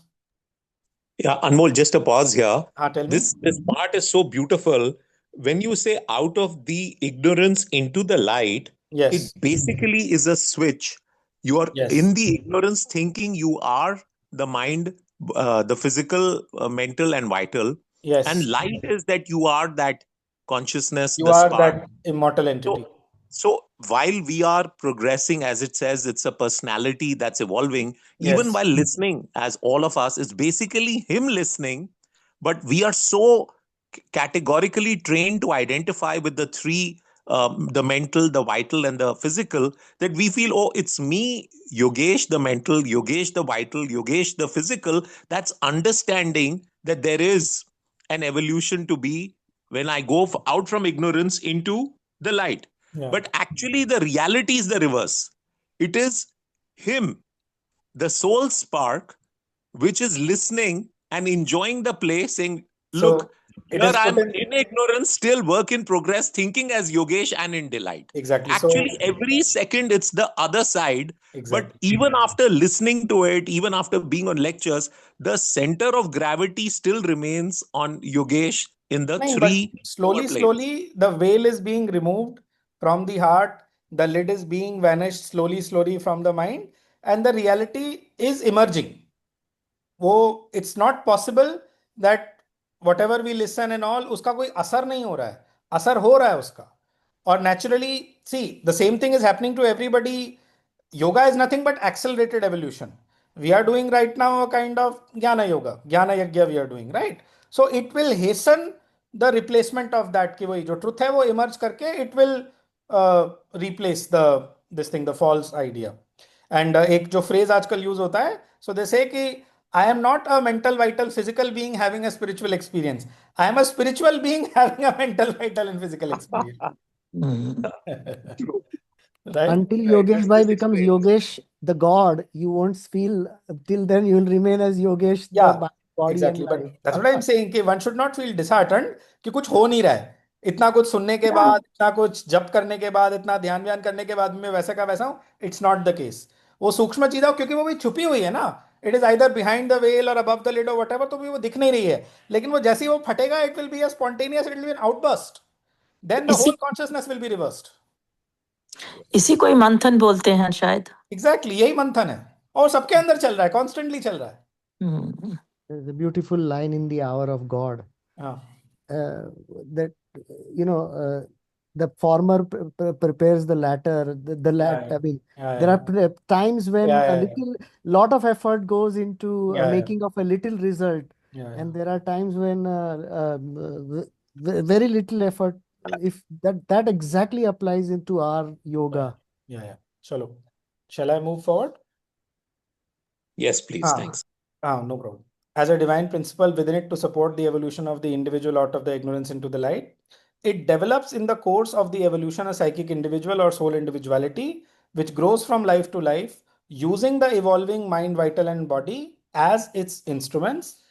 S5: Yeah, Anmol, just a pause here.
S1: Tell me.
S5: This part is so beautiful. When you say out of the ignorance into the light,
S1: Yes.
S5: it basically is a switch. You are
S1: Yes.
S5: in the ignorance thinking you are the mind, the physical, mental, and vital.
S1: Yes.
S5: And light is that you are that consciousness,
S1: You
S5: the
S1: are
S5: spark.
S1: that immortal entity.
S5: So while we are progressing, as it says, it's a personality that's evolving. Even
S1: Yes.
S5: while listening, as all of us, it's basically him listening. But we are so categorically trained to identify with the three, the mental, the vital, and the physical, that we feel, oh, it's me, Yogesh, the mental, Yogesh, the vital, Yogesh, the physical. That's understanding that there is an evolution to be when I go out from ignorance into the light.
S1: Yeah.
S5: But actually, the reality is the reverse. It is him, the soul spark, which is listening and enjoying the play, saying, look,
S1: So it
S5: here
S1: is
S5: I'm
S1: put
S5: in ignorance, still work in progress, thinking as Yogesh and in delight.
S1: Exactly.
S5: Actually, every second it's the other side.
S1: Exactly.
S5: But even after listening to it, even after being on lectures, the center of gravity still remains on Yogesh in the
S1: No,
S5: three
S1: but slowly,
S5: lower planes.
S1: slowly, the veil is being removed from the heart. The lid is being vanished slowly, slowly from the mind, and the reality is emerging. वो it's not possible that whatever we listen and all, उसका कोई असर नहीं हो रहा है. असर हो रहा है उसका. और naturally, see, the same thing is happening to everybody. Yoga is nothing but accelerated evolution. We are doing right now a kind of Jnana Yoga, Jnana Yagya we are doing, right? So it will hasten the replacement of that, कि वही जो truth है वो emerge करके it will replace this thing, the false idea. And एक जो phrase आजकल use होता है, so they say कि I am not a mental, vital, physical being having a spiritual experience. I am a spiritual being having a mental, vital, and physical experience. Right?
S3: Until
S5: Right,
S3: Yogesh
S5: that
S3: Bhai
S5: just
S3: becomes
S5: explains.
S3: Yogesh, the God, you won't feel, till then you will remain as Yogesh,
S1: Yeah.
S3: the body and
S1: Exactly, but
S3: life.
S1: that's what I'm saying कि one should not feel disheartened कि कुछ हो नहीं रहा है. इतना कुछ सुनने के बाद, इतना कुछ जप करने के बाद, इतना ध्यान व्यान करने के बाद मैं वैसा का वैसा हूँ. It's not the case. वो सूक्ष्म चीज है क्योंकि वो भी छुपी हुई है ना. It is either behind the veil or above the lid or whatever, तो भी वो दिख नहीं रही है. लेकिन वो जैसे ही वो फटेगा, it will be a spontaneous, it will be an outburst. Then the
S6: इसी
S1: whole consciousness will be reversed.
S6: इसी को ही मंथन बोलते हैं शायद.
S1: Exactly, यही मंथन है. और सबके अंदर चल रहा है, constantly चल रहा है.
S3: There's a beautiful line in the hour of God
S1: हाँ.
S3: that the former prepares the latter. The latter. I mean, there are times when a lot of effort goes into making of a little result, and there are times when very little effort. If that exactly applies into our yoga.
S1: Yeah. Chalo. Shall I move forward?
S5: Yes, please. Thanks.
S1: No problem. As a divine principle within it to support the evolution of the individual out of the ignorance into the light, it develops in the course of the evolution a psychic individual or soul individuality, which grows from life to life, using the evolving mind, vital, and body as its instruments.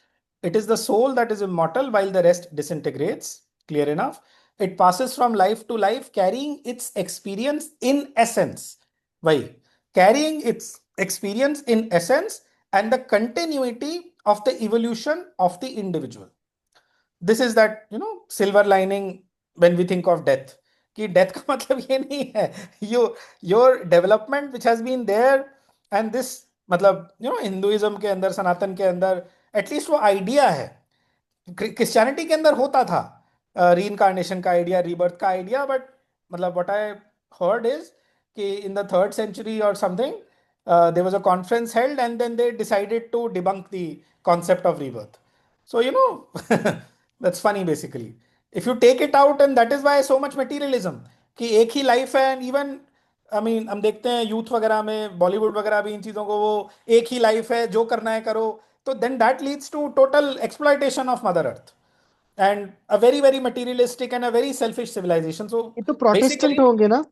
S1: It is the soul that is immortal while the rest disintegrates. Clear enough? It passes from life to life, carrying its experience in essence. Why? Carrying its experience in essence and the continuity of the evolution of the individual. This is that, silver lining when we think of death. कि death का मतलब ये नहीं है. Your development which has been there and this, मतलब, Hinduism के अंदर, सनातन के अंदर, at least वो idea है. क्रिश्चियनिटी के अंदर होता था रीइंकार्नेशन का आइडिया, रीबर्थ का आइडिया, बट मतलब व्हाट आई हर्ड इज कि in the 3rd century or something there was a conference held and then they decided to debunk the concept of rebirth. So that's funny basically. If you take it out, and that is why so much materialism कि एक ही life है. And even हम देखते हैं youth वगैरह में, बॉलीवुड वगैरह भी इन चीजों को, वो एक ही लाइफ है, जो करना है करो. तो then that leads to total exploitation of Mother Earth and a very, very materialistic and a very selfish civilization. So
S3: ये तो प्रोटेस्टेंट
S1: basically,
S3: होंगे ना,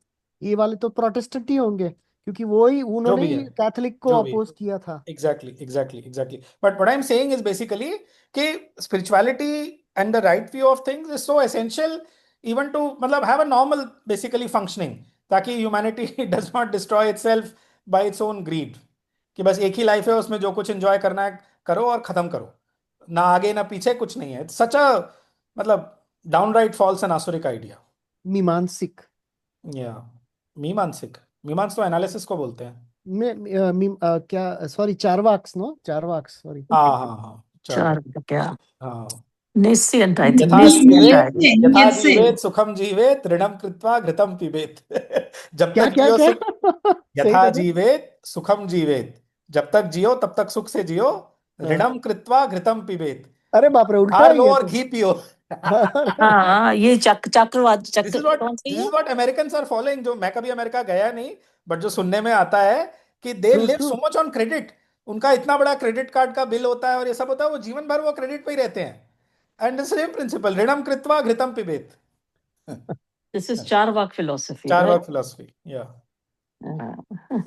S3: ये वाले तो प्रोटेस्टेंट ही होंगे, क्योंकि वो ही उन्होंने
S1: भी है,
S3: कैथोलिक को
S1: जो भी है.
S3: अपोज किया था.
S1: Exactly. But what I'm saying is basically कि spirituality and the right view of things is so essential even to मतलब have a normal basically functioning, ताकि humanity does not destroy itself by its own greed. कि बस एक ही life है, उसमें जो कुछ एंजॉय करना है करो और खत्म करो, ना आगे ना पीछे, कुछ नहीं है. It's such a मतलब downright false and asuric idea.
S3: मीमांसिक.
S1: Yeah. मीमांसिक तो एनालिसिस को बोलते हैं.
S3: क्या, सॉरी, चारवाक्स, सॉरी.
S1: हाँ.
S6: चार क्या?
S1: हाँ.
S6: निस्सियंत, I think.
S1: यथा जीवेत
S4: Yes.
S1: सुखम जीवेत ऋणम कृत्वा घृतम पिबेत. जब
S3: क्या
S1: तक
S3: क्या
S1: जियो
S3: क्या
S1: सुख,
S3: सही
S1: यथा
S3: कहते?
S1: जीवेत सुखम जीवेत, जब तक जियो तब तक सुख से जियो, ऋणम कृत्वा घृतम पिबेत.
S3: अरे बाप रे, उल्टा
S1: हार
S3: ही
S1: लो
S3: है
S1: और
S3: तो.
S1: घी पियो.
S6: हाँ, ये चक्रवात
S1: This
S6: चक्र
S1: is what
S6: कौन सी
S1: this
S6: है?
S1: is what Americans are following. जो मैं कभी अमेरिका गया नहीं, बट जो सुनने में आता है कि they
S3: True,
S1: live
S3: true.
S1: so much on credit. उनका इतना बड़ा क्रेडिट कार्ड का बिल होता है और ये सब होता है, वो जीवन भर वो क्रेडिट पे ही रहते हैं. एंड द सेम प्रिंसिपल, ऋणम कृत्वा घृतम पिबेत.
S6: This is Charvak philosophy,
S1: Charvak
S6: right?
S1: philosophy. Yeah.
S6: Uh,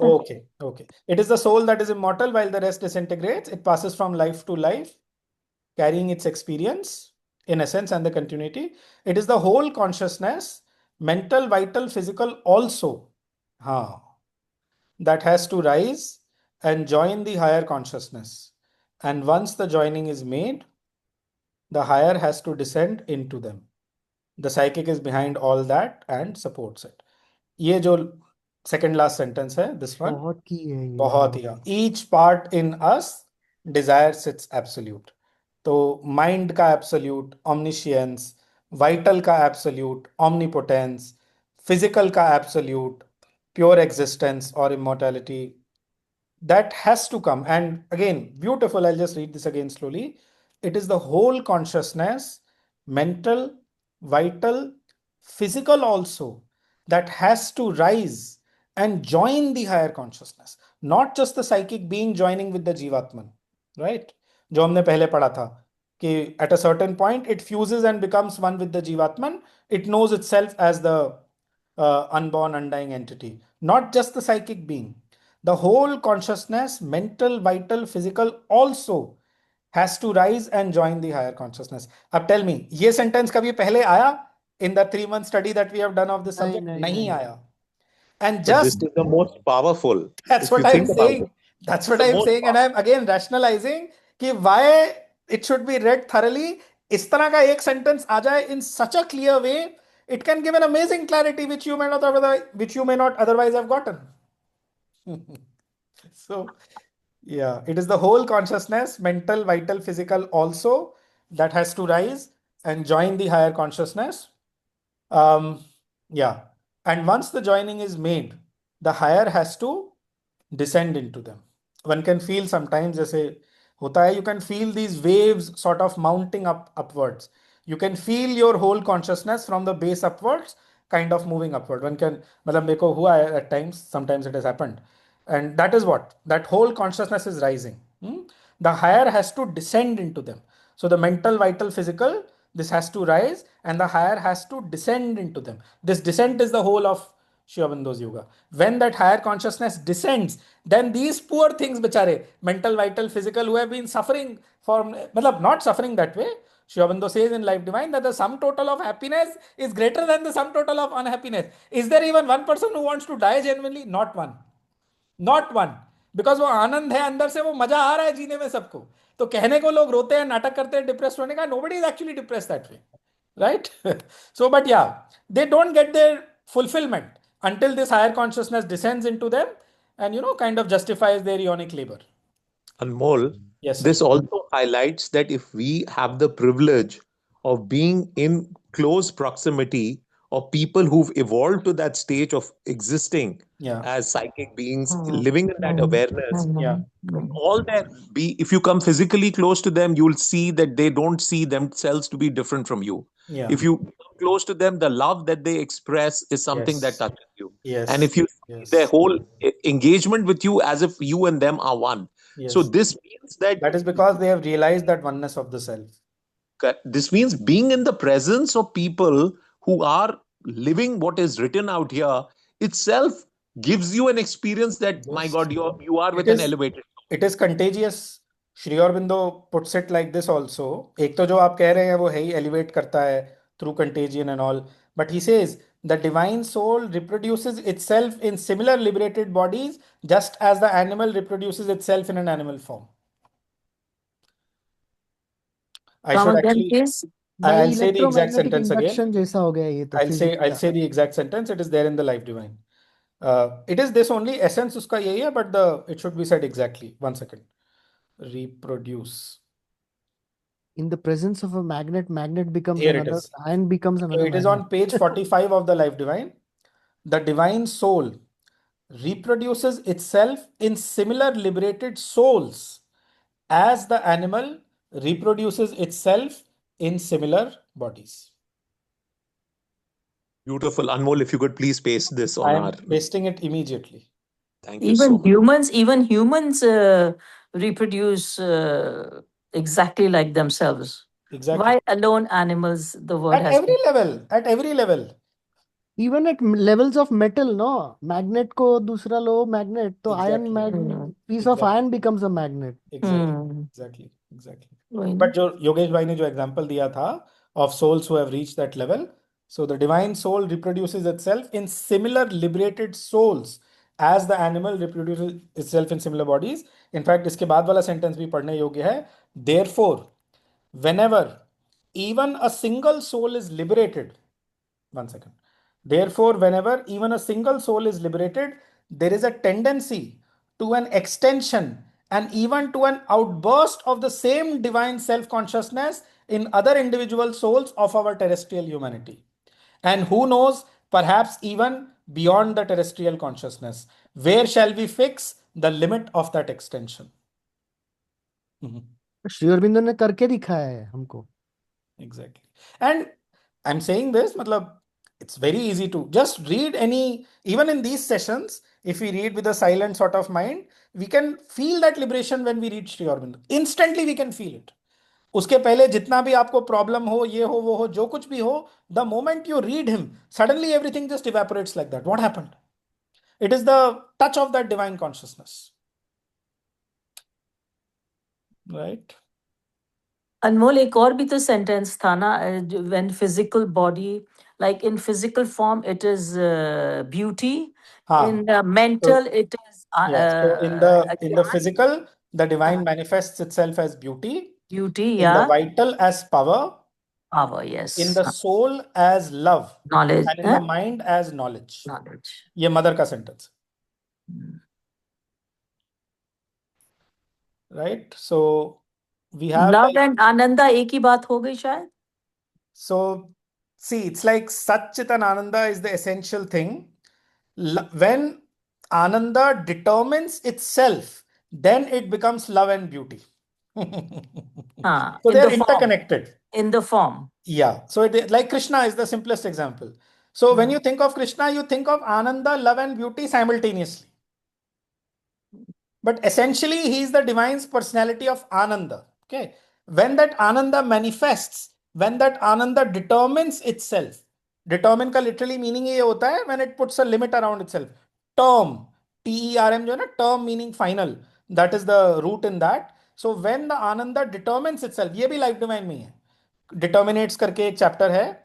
S1: Okay. It is the soul that is immortal while the rest disintegrates. It passes from life to life, carrying its experience in essence and the continuity. It is the whole consciousness, mental, vital, physical also, that has to rise and join the higher consciousness. And once the joining is made, the higher has to descend into them. The psychic is behind all that and supports it. ये जो second last sentence है, this one,
S3: बहुत की है ये.
S1: बहुत ही. Each part in us desires its absolute. तो mind का absolute, omniscience, vital का absolute, omnipotence, physical का absolute, pure existence or immortality, that has to come. And again, beautiful, I'll just read this again slowly. It is the whole consciousness, mental, vital, physical also, that has to rise and join the higher consciousness. Not just the psychic being joining with the Jivatman, right? जो हमने पहले पढ़ा था कि at a certain point it fuses and becomes one with the Jivatman. It knows itself as the unborn, undying entity. Not just the psychic being. The whole consciousness, mental, vital, physical also has to rise and join the higher consciousness. Ab tell me, ye sentence kabhi pehle aaya in the 3-month study that we have done of this subject? Nahi aaya. And
S5: But this
S1: just
S5: is the most powerful,
S1: that's
S5: if you
S1: what I'm
S5: think about
S1: saying.
S5: it.
S1: That's what
S5: The
S1: I'm
S5: most
S1: saying. And I'm again rationalizing कि why it should be read thoroughly. इस तरह का एक sentence आ जाए in such a clear way, it can give an amazing clarity which you may not otherwise have gotten. So yeah, it is the whole consciousness, mental, vital, physical also, that has to rise and join the higher consciousness. Yeah. And once the joining is made, the higher has to descend into them. One can feel sometimes, जैसे होता है, you can feel these waves sort of mounting upwards. You can feel your whole consciousness from the base upwards, kind of moving upward. One can, मतलब मेरे को हुआ है at times, sometimes it has happened. And that is what, that whole consciousness is rising. The higher has to descend into them. So the mental, vital, physical, this has to rise and the higher has to descend into them. This descent is the whole of Sri Aurobindo's yoga. When that higher consciousness descends, then these poor things, bichare, mental, vital, physical, who have been suffering from, not suffering that way. Sri Aurobindo says in Life Divine that the sum total of happiness is greater than the sum total of unhappiness. Is there even one person who wants to die genuinely? Not one. Not one, because वो आनंद है अंदर से, वो मजा आ रहा है जीने में सबको. तो कहने को लोग रोते हैं, नाटक करते हैं डिप्रेस होने का. Nobody is actually depress that way, right? So but yeah, they don't get their fulfillment until this higher consciousness descends into them and kind of justifies their ionic labor.
S5: Anmol,
S1: Yes, sir.
S5: this also highlights that if we have the privilege of being in close proximity of people who've evolved to that stage of existing
S1: Yeah,
S5: as psychic beings, living in that awareness,
S1: yeah,
S5: all that be, if you come physically close to them, you'll see that they don't see themselves to be different from you.
S1: yeah.
S5: If you come close to them, the love that they express is something that
S1: Yes,
S5: touches you.
S1: yes,
S5: And if you see
S1: yes,
S5: their whole engagement with you as if you and them are one. So
S1: yes.
S5: this means that
S1: That is because they have realized that oneness of the self.
S5: this means being in the presence of people who are living what is written out here itself gives you an experience that, my
S1: Yes.
S5: God, you are
S1: It
S5: with an
S1: is
S5: elevated.
S1: it is contagious. Shri Aurobindo puts it like this also. एक तो जो आप कह रहे हैं वो है ही elevate करता है through contagion and all. But he says the divine soul reproduces itself in similar liberated bodies just as the animal reproduces itself in an animal form. I
S6: Come
S1: should
S6: again,
S1: actually,
S6: please.
S3: भाई
S1: I'll say the exact
S3: electromagnetic
S1: sentence again.
S3: Induction जैसा हो गया ये तो
S1: I'll say the exact sentence. It is there in the Life Divine. It is this only, essence उसका यही है, but it should be said exactly. One second. Reproduce.
S3: in the presence of a magnet becomes
S1: Here it
S3: another,
S1: is.
S3: iron becomes
S1: So
S3: another
S1: it is
S3: magnet.
S1: on page 45 of the Life Divine. The divine soul reproduces itself in similar liberated souls as the animal reproduces itself in similar bodies.
S5: Beautiful. Anmol, if you could please paste this on
S1: I
S5: our.
S1: am pasting it immediately.
S5: Thank you so
S6: Even
S5: much.
S6: humans reproduce exactly like themselves.
S1: Exactly.
S6: Why alone animals? The word
S1: At
S6: has
S1: every level. At every level.
S3: Even at levels of metal, no? Magnet ko दूसरा लो magnet, तो iron
S1: Exactly.
S3: piece of
S1: Exactly.
S3: iron becomes a magnet.
S1: Exactly. Exactly. Exactly.
S6: वही ना.
S1: But जो योगेश भाई ने जो example दिया था of souls who have reached that level, so the divine soul reproduces itself in similar liberated souls as the animal reproduces itself in similar bodies. In fact, इसके बाद वाला sentence भी पढ़ने योग्य है. Therefore, whenever even a single soul is liberated, one second. Therefore, whenever even a single soul is liberated, there is a tendency to an extension and even to an outburst of the same divine self consciousness in other individual souls of our terrestrial humanity. And who knows, perhaps even beyond the terrestrial consciousness. Where shall we fix the limit of that extension?
S3: Shri Aurobindo ने करके दिखाया है हमको.
S1: Exactly. And I'm saying this, matlab, it's very easy to just read any, even in these sessions, if we read with a silent sort of mind, we can feel that liberation when we read Sri Aurobindo. Instantly we can feel it. उसके पहले जितना भी आपको problem हो, ये हो, वो हो, जो कुछ भी हो, the moment you read him, suddenly everything just evaporates like that. What happened? It is the touch of that divine consciousness. Right?
S6: अनमोल एक और भी तो सेंटेंस था ना, when physical body, like in physical form it is beauty, in
S1: हाँ,
S6: mental it is
S1: so in the physical, the divine manifests itself as beauty,
S6: beauty,
S1: in the
S6: yeah,
S1: vital as power,
S6: power,
S1: in
S6: yes,
S1: the soul as love,
S6: knowledge,
S1: and in the mind as knowledge.
S6: knowledge.
S1: ये mother का sentence, right? So we have
S6: love
S1: like,
S6: and Ananda एक ही बात हो गई शायद.
S1: so see, it's like Satchit and Ananda is the essential thing. When Ananda determines itself, then it becomes love and beauty.
S6: हाँ,
S1: So
S6: in
S1: they are
S6: the form,
S1: interconnected.
S6: in the form.
S1: Yeah. So like Krishna is the simplest example. So when you think of Krishna, you think of Ananda, love and beauty simultaneously. But essentially, he is the divine personality of Ananda. Okay. When that Ananda manifests, when that Ananda determines itself, determine का literally meaning ये होता है when it puts a limit around itself. Term, term जो है ना, term meaning final. That is the root in that. So when the Ananda determines itself, ये भी life divine में ही है. Determinates करके एक chapter है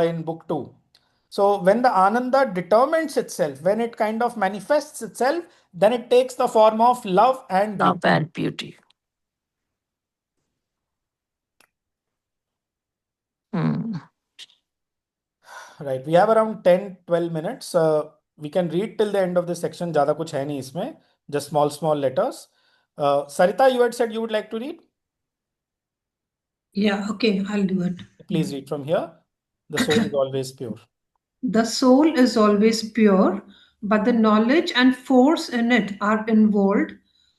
S1: in book 2. So when the Ananda determines itself, when it kind of manifests itself, then it takes the form of love and beauty.
S6: Love and beauty. Hmm.
S1: Right. We have around 10-12 minutes. We can read till the end of this section. ज़्यादा कुछ है नहीं इसमें. Just small letters. Sarita, you had said you would like to read?
S4: Yeah, okay, I'll do it.
S1: Please read from here. The soul is always pure.
S4: The soul is always pure, but the knowledge and force in it are involved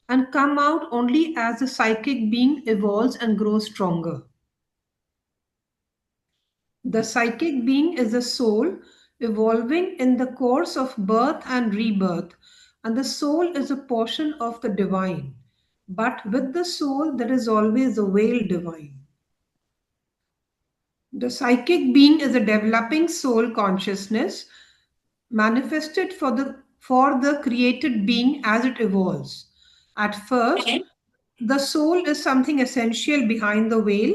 S4: and come out only as the psychic being evolves and grows stronger. The psychic being is the soul evolving in the course of birth and rebirth, and the soul is a portion of the divine. But with the soul, there is always the veil divine. The psychic being is a developing soul consciousness manifested for the created being as it evolves. At first, the soul is something essential behind the veil,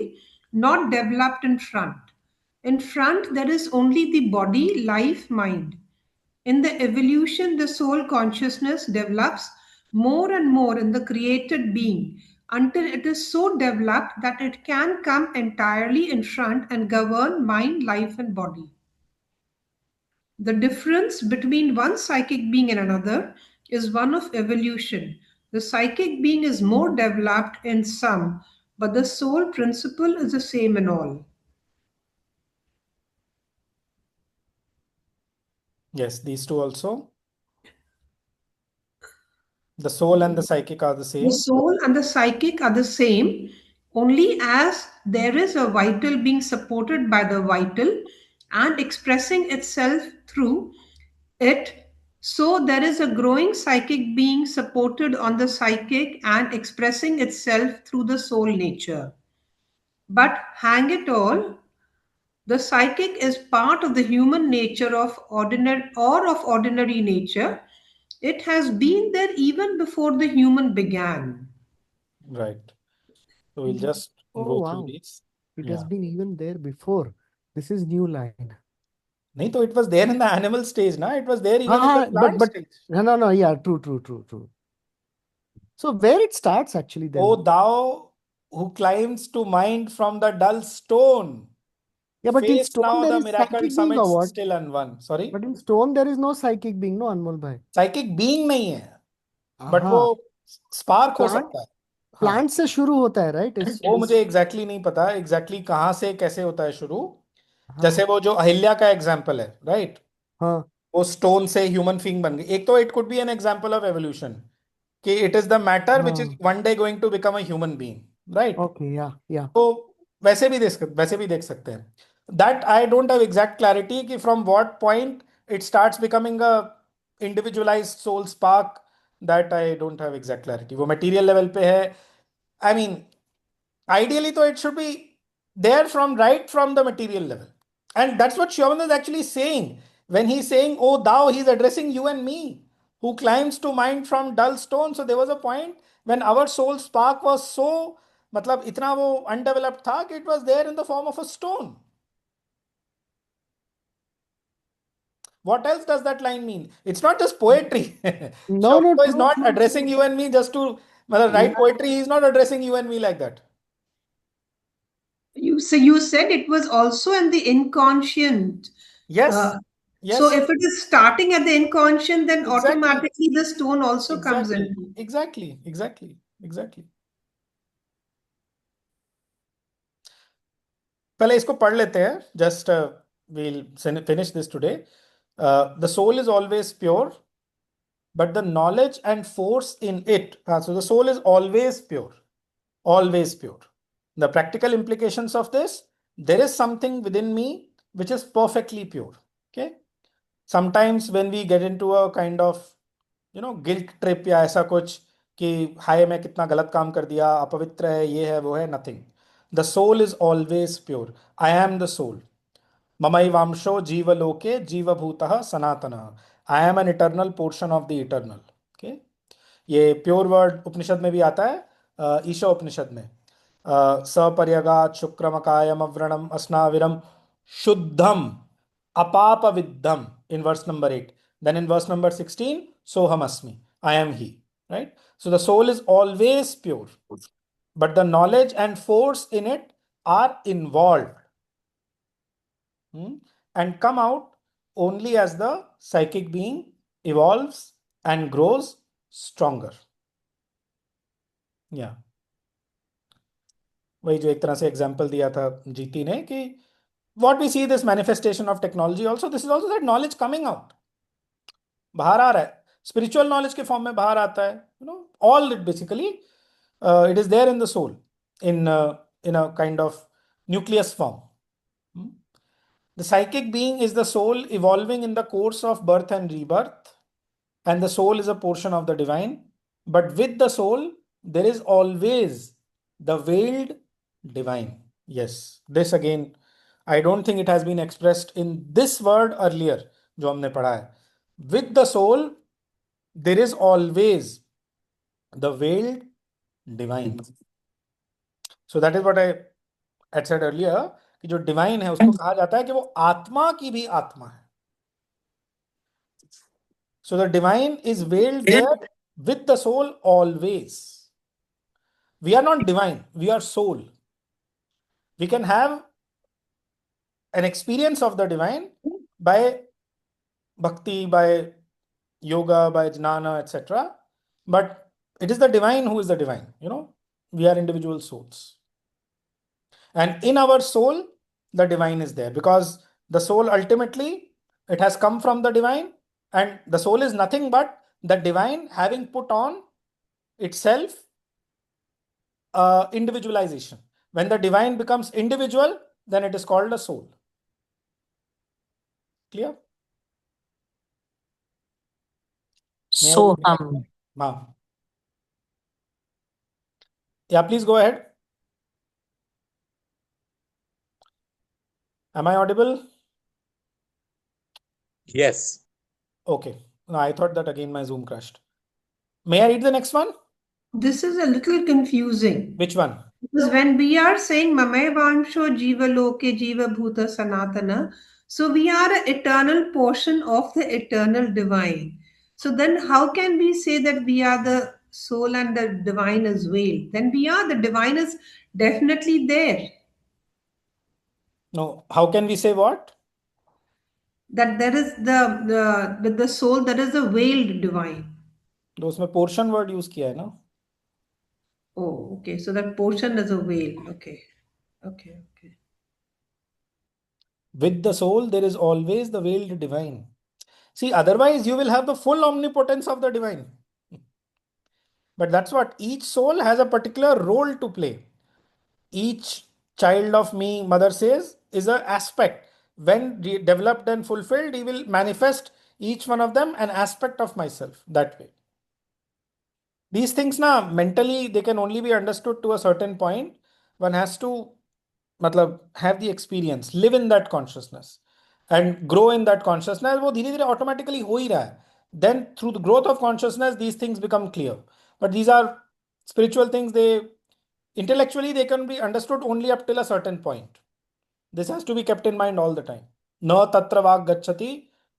S4: not developed in front. In front, there is only the body, life, mind. In the evolution, the soul consciousness develops more and more in the created being until it is so developed that it can come entirely in front and govern mind, life, and body. The difference between one psychic being and another is one of evolution. The psychic being is more developed in some, but the soul principle is the same in all.
S1: Yes, these two also. The soul and the psychic are the
S4: The
S1: same.
S4: soul and the psychic are the same, only as there is a vital being supported by the vital and expressing itself through it. So there is a growing psychic being supported on the psychic and expressing itself through the soul nature. But hang it all, the psychic is part of the human nature of ordinary nature. It has been there even before the human began.
S1: Right. So we'll just
S3: Oh,
S1: go through
S3: wow.
S1: these.
S3: It
S1: Yeah.
S3: has been even there before. This is new line.
S1: नहीं तो it was there in the animal stage, na? It was there even in the plant
S3: but
S1: stage.
S3: no, yeah, true. So where it starts actually then?
S1: O thou who climbs to mind from the dull stone,
S3: Yeah, but in
S1: face
S3: stone
S1: now
S3: there
S1: the
S3: is
S1: miracle
S3: psychic being or
S1: summits
S3: what?
S1: still unwon. Sorry,
S3: But in stone there is no psychic being, no Anmol bhai.
S1: psychic being नहीं है, but
S3: हाँ,
S1: वो spark हो
S3: Plant-
S1: सकता है. हाँ,
S3: plant से शुरू होता है, right?
S1: वो मुझे exactly नहीं पता exactly कहाँ से कैसे होता है शुरू.
S3: हाँ,
S1: जैसे वो जो अहिल्या का एग्जाम्पल है, right?
S3: हाँ,
S1: वो स्टोन से ह्यूमन बीइंग बन गई. एक तो it could be an example of evolution कि it is the matter which is one day going to become a human being, right?
S3: okay, yeah.
S1: तो वैसे भी देख सकते हैं. That I don't have exact clarity कि from what point it starts becoming a individualized soul spark. That I don't have exact clarity. वो material level पे है. I mean ideally though it should be there from right from the material level, and that's what Shyamananda is actually saying when he's saying oh thou. He's addressing you and me who climbs to mind from dull stone. So there was a point when our soul spark was so मतलब इतना वो undeveloped था कि it was there in the form of a stone. What else does that line mean? It's not just poetry.
S3: No,
S1: Shabdo is
S3: true,
S1: not
S3: true,
S1: addressing
S3: true.
S1: you and me just to write poetry. He's not addressing you and me like that.
S4: So you said it was also in the inconscient.
S1: Yes.
S4: So
S1: Yes.
S4: if it is starting at the inconscient, then
S1: Exactly.
S4: automatically the stone also comes
S1: Exactly.
S4: in.
S1: Exactly. पहले इसको पढ़ लेते हैं. Just we'll finish this today. The soul is always pure, but the knowledge and force in it. So the soul is always pure. Always pure. The practical implications of this, there is something within me which is perfectly pure. Okay. Sometimes when we get into a kind of guilt trip या ऐसा कुछ कि हाय मैं कितना गलत काम कर दिया, अपवित्र है, ये है वो है, nothing. The soul is always pure. I am the soul. ममैवांशो जीवलोके जीवभूतः सनातनः. I am an eternal portion of the eternal. Okay. ये प्योर वर्ड उपनिषद में भी आता है, ईशा उपनिषद में. सपर्यगात शुक्रमकायम अव्रणम अस्नाविरम शुद्धम अपापविद्धम in verse number 8. Then in verse number 16, soham asmi, I am he. Right? So the soul is always pure, but the knowledge and force in it are involved and come out only as the psychic being evolves and grows stronger. Yeah. वही जो एक तरह से example दिया था जीती ने कि what we see this manifestation of technology also, this is also that knowledge coming out. बाहर आ रहा है, spiritual knowledge के फॉर्म में बाहर आता है, all it basically it is there in the soul in a kind of nucleus form. The psychic being is the soul evolving in the course of birth and rebirth, and the soul is a portion of the divine. But with the soul, there is always the veiled divine. Yes, this again, I don't think it has been expressed in this word earlier, जो हमने पढ़ा है. With the soul, there is always the veiled divine. So that is what I had said earlier, कि जो divine है उसको कहा जाता है कि वो आत्मा की भी आत्मा है. So the divine is veiled there with the soul always. We are not divine, we are soul. We can have an experience of the divine by bhakti, by yoga, by jnana, etc. But it is the divine who is the divine. We are individual souls. And in our soul, the divine is there because the soul ultimately, it has come from the divine, and the soul is nothing but the divine having put on itself individualization. When the divine becomes individual, then it is called a soul. Clear?
S6: So,
S1: Yeah, please go ahead. Am I audible?
S5: Yes.
S1: Okay. No, I thought that again my Zoom crashed. May I read the next one?
S4: This is a little confusing.
S1: Which one?
S4: Because when we are saying Mamaivansho Jiva Loke Jiva Bhuta Sanatana, so we are an eternal portion of the eternal divine. So then how can we say that we are the soul and the divine is veiled? Then the divine is definitely there.
S1: No, how can we say what?
S4: That there is with the soul, there is a veiled divine.
S1: तो उसमें portion word use किया है ना?
S4: Oh, okay. So that portion is a veil. Okay.
S1: With the soul, there is always the veiled divine. See, otherwise you will have the full omnipotence of the divine. But that's what each soul has a particular role to play. Each child of me, mother says, is an aspect. When developed and fulfilled, he will manifest each one of them an aspect of myself that way. These things now mentally they can only be understood to a certain point. One has to have the experience, live in that consciousness and grow in that consciousness. वो धीरे धीरे automatically हो ही रहा है. Then through the growth of consciousness, these things become clear. But these are spiritual things. Intellectually, they can be understood only up till a certain point. This has to be kept in mind all the time. Na tatra vak gacchati,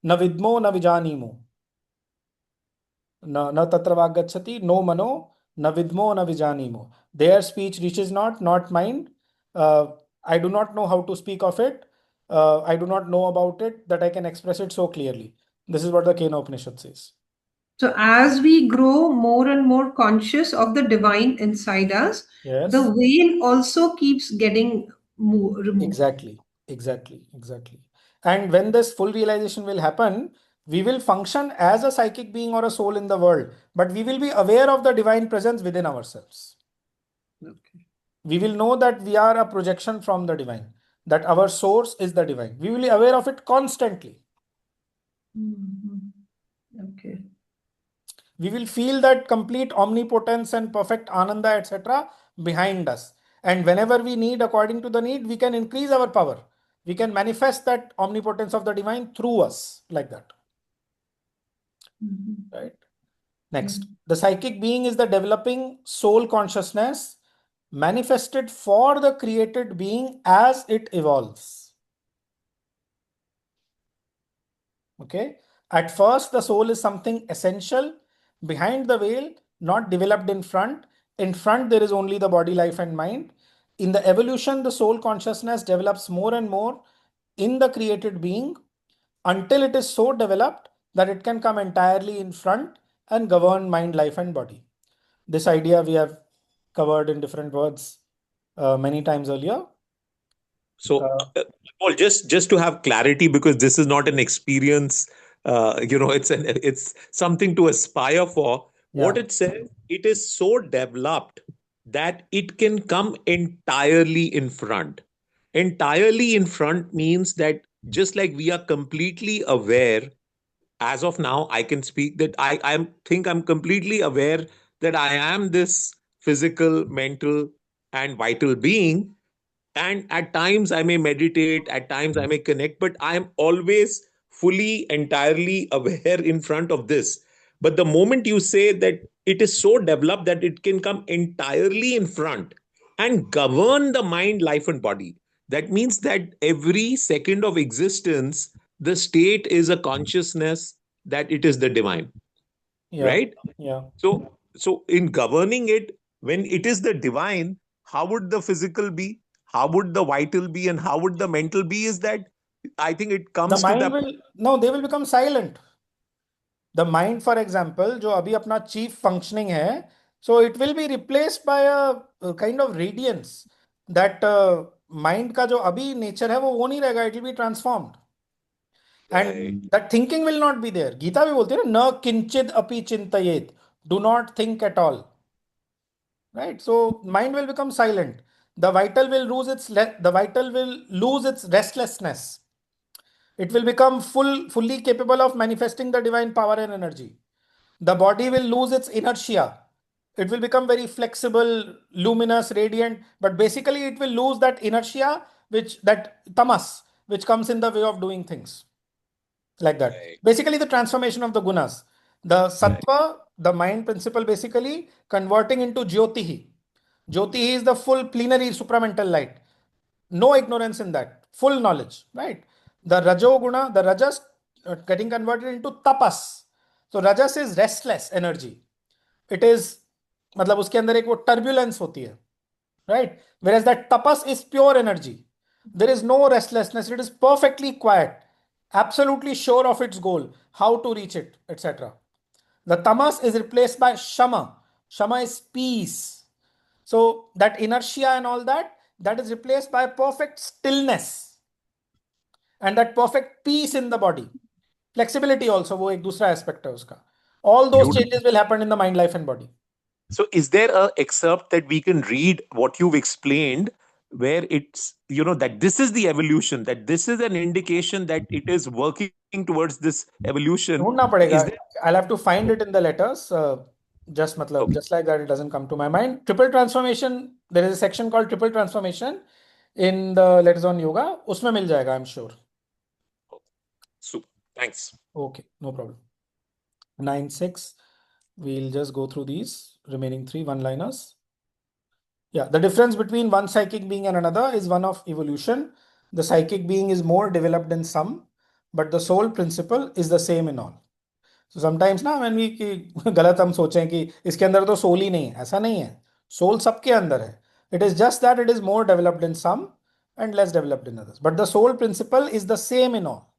S1: na vidmo, na vijanimo. Na tatra vak gacchati, no mano, na vidmo, na vijanimo. Their speech reaches not mind. I do not know how to speak of it. I do not know about it that I can express it so clearly. This is what the Kena Upanishad says.
S4: So as we grow more and more conscious of the divine inside us,
S1: Yes.
S4: the veil also keeps getting removed.
S1: Exactly. And when this full realization will happen, we will function as a psychic being or a soul in the world, but we will be aware of the divine presence within ourselves.
S4: Okay.
S1: We will know that we are a projection from the divine, that our source is the divine. We will be aware of it constantly.
S4: Okay.
S1: We will feel that complete omnipotence and perfect ananda, etc. behind us. And whenever we need, according to the need, we can increase our power. We can manifest that omnipotence of the divine through us, like that. Right? Next, the psychic being is the developing soul consciousness manifested for the created being as it evolves. Okay. At first, the soul is something essential behind the veil, not developed in front. In front, there is only the body, life, and mind. In the evolution, the soul consciousness develops more and more in the created being until it is so developed that it can come entirely in front and govern mind, life, and body. This idea we have covered in different words many times earlier.
S5: So, Paul, just to have clarity, because this is not an experience, it's something to aspire for. What
S1: Yeah.
S5: it says, it is so developed that it can come entirely in front. Entirely in front means that just like we are completely aware, as of now, I can speak that I think I'm completely aware that I am this physical, mental, and vital being. And at times I may meditate, at times I may connect, but I am always fully, entirely aware in front of this. But the moment you say that it is so developed that it can come entirely in front and govern the mind, life, and body, that means that every second of existence, the state is a consciousness that it is the divine, right?
S1: Yeah.
S5: So in governing it, when it is the divine, how would the physical be? How would the vital be? And how would the mental be? Is that I think it
S1: The
S5: comes to
S1: mind
S5: the
S1: will, no, they will become silent. The mind, for example, जो अभी अपना chief functioning है, so it will be replaced by a kind of radiance. That mind का जो अभी nature है वो नहीं रहेगा, it will be transformed. And that thinking will not be there. Gita भी बोलती है ना, न किंचिद अपि चिंतयेत. Do not think at all. Right? So mind will become silent. The vital will lose its restlessness. It will become fully capable of manifesting the divine power and energy. The body will lose its inertia. It will become very flexible, luminous, radiant, but basically it will lose that inertia, that tamas, which comes in the way of doing things. Like that.
S5: Right.
S1: Basically, the transformation of the gunas. The sattva, the mind principle, basically converting into jyotihi. Jyotihi is the full plenary supramental light. No ignorance in that. Full knowledge, right? The rajoguna, the rajas getting converted into tapas. So rajas is restless energy. It is, मतलब उसके अंदर एक वो turbulence होती है, right? Whereas that tapas is pure energy. There is no restlessness. It is perfectly quiet, absolutely sure of its goal, how to reach it, etc. The tamas is replaced by shama. Shama is peace. So that inertia and all that is replaced by perfect stillness and that perfect peace in the body. Flexibility also, वो एक दूसरा aspect है उसका. All those changes will happen in the mind, life, and body.
S5: So is there a excerpt that we can read what you've explained, where it's, that this is the evolution, that this is an indication that it is working towards this evolution?
S1: ढूंढना पड़ेगा.
S5: Is there?
S1: I'll have to find it in the letters. Just like that, it doesn't come to my mind. Triple transformation. There is a section called triple transformation in the letters on yoga. उसमें मिल जाएगा, I'm sure.
S5: Super. Thanks.
S1: Okay, no problem. 9-6. We'll just go through these remaining 3 one-liners. Yeah, the difference between one psychic being and another is one of evolution. The psychic being is more developed in some, but the soul principle is the same in all. So sometimes ना when we कि गलत हम सोचें कि इसके अंदर तो soul ही नहीं है, ऐसा नहीं है. सोल सबके अंदर है. It is just that it is more developed in some and less developed in others. But the soul principle is the same in all.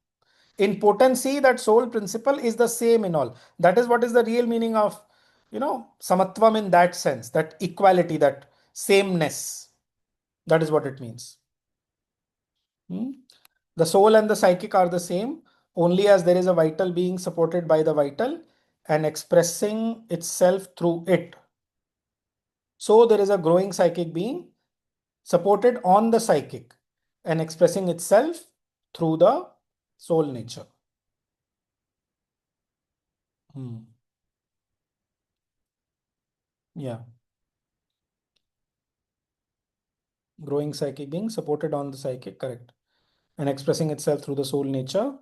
S1: In potency, that soul principle is the same in all. That is what is the real meaning of, samatvam in that sense, that equality, that sameness. That is what it means. The soul and the psychic are the same only as there is a vital being supported by the vital and expressing itself through it. So there is a growing psychic being supported on the psychic and expressing itself through the soul nature. Yeah. Growing psychic being supported on the psychic, correct. And expressing itself through the soul nature.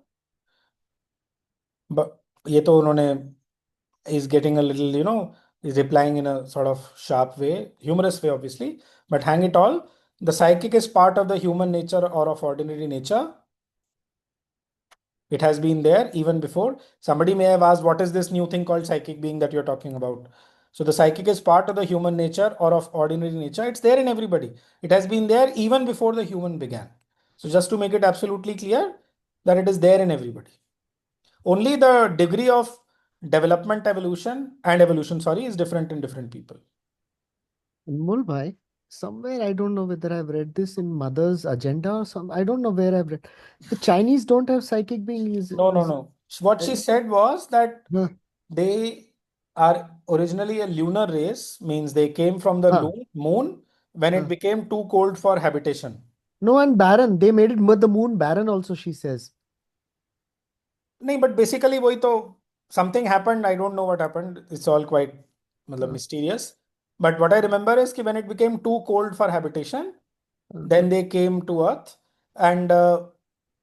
S1: But ये तो उन्होंने is getting a little, is replying in a sort of sharp way, humorous way, obviously. But hang it all, the psychic is part of the human nature or of ordinary nature. It has been there even before. Somebody may have asked, what is this new thing called psychic being that you're talking about? So the psychic is part of the human nature or of ordinary nature. It's there in everybody. It has been there even before the human began. So just to make it absolutely clear that it is there in everybody. Only the degree of development, evolution is different in different people.
S3: Anmol bhai, somewhere I don't know whether I've read this in Mother's Agenda or some. I don't know where I've read. The Chinese don't have psychic beings.
S1: No. What she said was that
S3: Huh.
S1: they are originally a lunar race, means they came from the moon when it became too cold for habitation.
S3: No, and barren. They made the moon barren also, she says.
S1: No, but basically something happened. I don't know what happened. It's all quite mysterious. But what I remember is that when it became too cold for habitation, then they came to Earth. And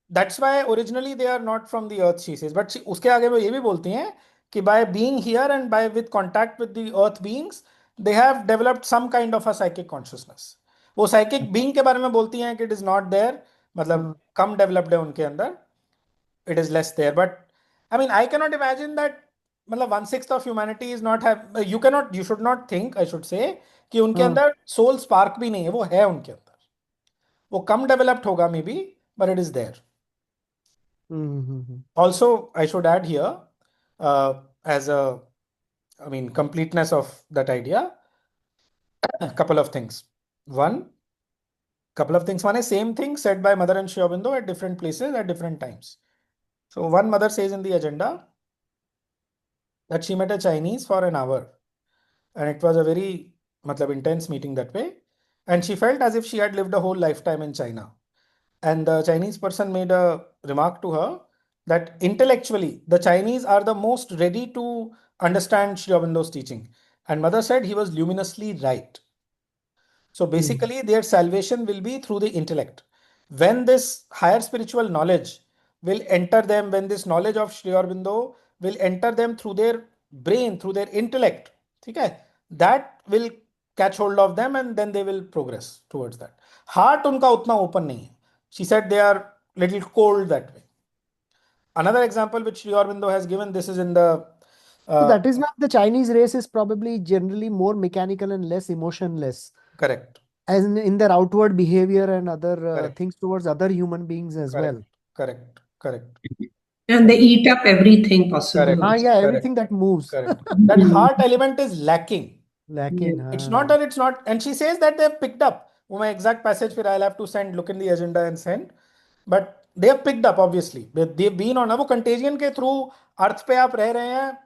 S1: that's why originally they are not from the Earth, she says. But उसके आगे वो ये भी बोलती हैं कि by being here and with contact with the Earth beings, they have developed some kind of a psychic consciousness. वो psychic being के बारे में बोलती हैं कि it is not there, मतलब कम developed है उनके अंदर. It is less there. But I mean, I cannot imagine that 1/6 of humanity is not you should not think, I should say, कि उनके अंदर soul spark भी नहीं है, वो है उनके अंदर. वो कम developed होगा maybe, but it is there. Also, I should add here, as completeness of that idea, a couple of things. One is same thing said by Mother and Sri Aurobindo at different places at different times. So one mother says in the agenda that she met a Chinese for an hour, and it was a very intense meeting that way, and she felt as if she had lived a whole lifetime in China. And the Chinese person made a remark to her that intellectually the Chinese are the most ready to understand Sri Aurobindo's teaching. And mother said he was luminously right. So basically their salvation will be through the intellect. When this higher spiritual knowledge will enter them, when this knowledge of Sri Aurobindo will enter them through their brain, through their intellect, okay, that will catch hold of them and then they will progress towards that. Heart unka utna open nahi hai. She said they are little cold that way. Another example which Sri Aurobindo has given, this is in the...
S3: So that is why the Chinese race is probably generally more mechanical and less emotionless.
S1: Correct.
S3: As in their outward behavior and other
S1: Correct.
S3: things towards other human beings as well.
S1: Correct.
S4: And they eat up everything possible.
S1: Correct.
S3: Yeah, everything that moves.
S1: Correct. That heart element is lacking.
S3: Lacking.
S1: It's not that it's not, and she says that they've picked up. My exact passage फिर I'll have to look in the agenda and send. But they have picked up, obviously. They've been on, वो contagion के through अर्थ पे आप रह रहे हैं.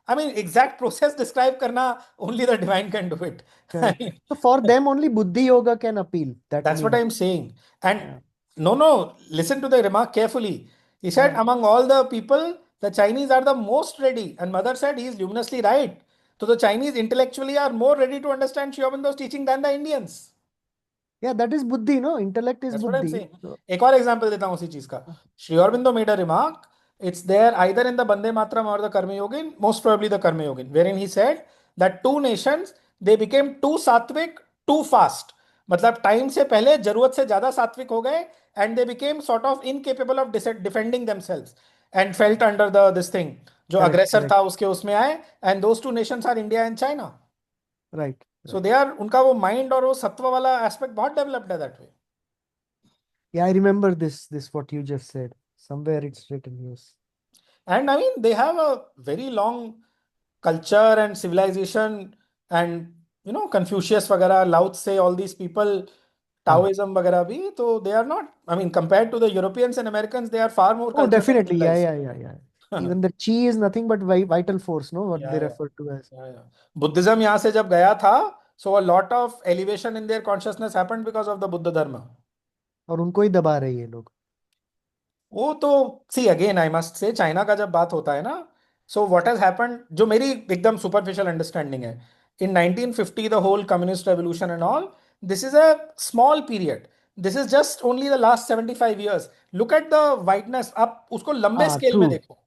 S1: I mean, exact process describe karna, only the divine can do it.
S3: So for them, only Buddhi Yoga can appeal.
S1: That's what I'm saying. And no, listen to the remark carefully. He said, among all the people, the Chinese are the most ready. And mother said, he is luminously right. So the Chinese intellectually are more ready to understand Sri Aurobindo's teaching than the Indians.
S3: Yeah, that is Buddhi, no? Intellect is
S1: That's
S3: Buddhi.
S1: what I'm saying. एक और example देता हूँ उसी चीज का. Sri Aurobindo made a remark. It's there either in the Bande Matram or the Karma Yogin, most probably the Karma Yogin, wherein he said that two nations, they became too sattvic, too fast. मतलब time से पहले जरूरत से ज्यादा सात्विक हो गए and they became sort of incapable of defending themselves and felt under the this thing. जो
S3: Correct,
S1: अग्रेसर
S3: correct.
S1: था उसके उसमें आए, and those two nations are India and China.
S3: Right,
S1: So
S3: right.
S1: they are, उनका वो माइंड और वो सत्व वाला एस्पेक्ट बहुत डेवलप्ड है that way.
S3: Yeah, I remember this what you just said. Somewhere it's written, yes.
S1: And I mean, they have a very long culture and civilization, and you know, Confucius वगैरह, Lao Tse, all these people, Taoism वगैरह भी, तो they are not, I mean, compared to the Europeans and Americans, they are far more
S3: Oh,
S1: cultured and
S3: definitely. Yeah,
S1: civilized.
S3: yeah, yeah, yeah. Even the chi is nothing but vital force, no? What
S1: Yeah,
S3: they
S1: yeah,
S3: refer to as.
S1: yeah. Buddhism यहाँ से जब गया था, so a lot of elevation in their consciousness happened because of the Buddha Dharma.
S3: और उनको ही दबा रहे हैं ये लोग.
S1: वो तो see again I must say China का जब बात होता है ना, सो व्हाट हैज हैपेंड, जो मेरी एकदम सुपरफिशियल अंडरस्टैंडिंग है, in 1950 the whole communist revolution and all, this is a small period, this is just only the last 75 years. Look at the wideness, आप उसको लंबे स्केल में
S3: True,
S1: देखो.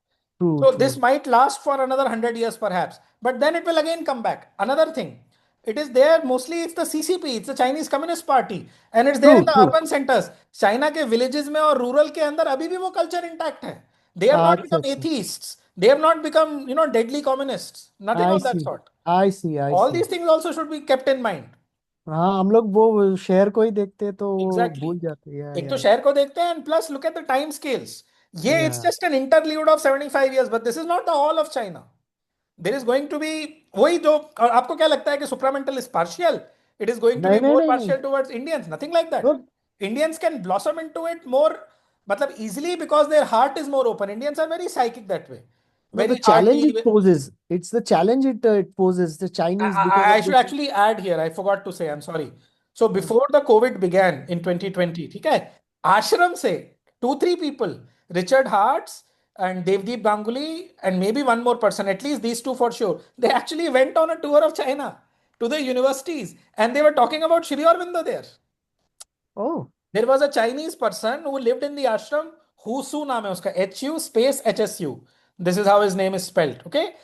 S3: true,
S1: So
S3: true.
S1: this might last for another 100 years perhaps, but then it will again come back. Another thing, it is there mostly, it's the CCP, it's the Chinese Communist Party, and it's there in
S3: True,
S1: the
S3: true.
S1: urban centers. China के villages में और rural के अंदर अभी भी वो culture intact है. They have not
S3: अच्छा,
S1: become
S3: अच्छा.
S1: atheists. They have not become, you know, deadly communists. Nothing
S3: I
S1: of that
S3: see.
S1: sort.
S3: I see. I
S1: All
S3: see.
S1: these things also should be kept in mind.
S3: हाँ, हम लोग वो शहर को ही देखते हैं तो वो
S1: Exactly.
S3: भूल जाते हैं.
S1: एक तो
S3: Yeah,
S1: शहर को देखते हैं, and plus look at the time scales. ये
S3: yeah.
S1: it's just an interlude of 75 years, but this is not the all of China. There is going to be वही जो, और आपको क्या लगता है कि supramental is partial? It is going to be
S3: नहीं, नहीं,
S1: more
S3: नहीं,
S1: partial
S3: नहीं.
S1: towards Indians. Nothing like that.
S3: No,
S1: Indians can blossom into it more, मतलब easily, because their heart is more open. Indians are very psychic that way,
S3: no, the
S1: very
S3: challenge
S1: arty.
S3: it poses. It's the challenge it poses. The Chinese, because
S1: I
S3: of
S1: should
S3: this.
S1: actually add here, I forgot to say, I'm sorry. So before the COVID began in 2020, ठीक है, आश्रम से 2-3 people, Richard Hartz and Devdeep Ganguly, and maybe one more person, at least these two for sure, they actually went on a tour of China to the universities, and they were talking about Sri Aurobindo there.
S3: Oh,
S1: There was a Chinese person who lived in the ashram, Husu naam hai uska, HU space HSU. This is how his name is spelled, okay?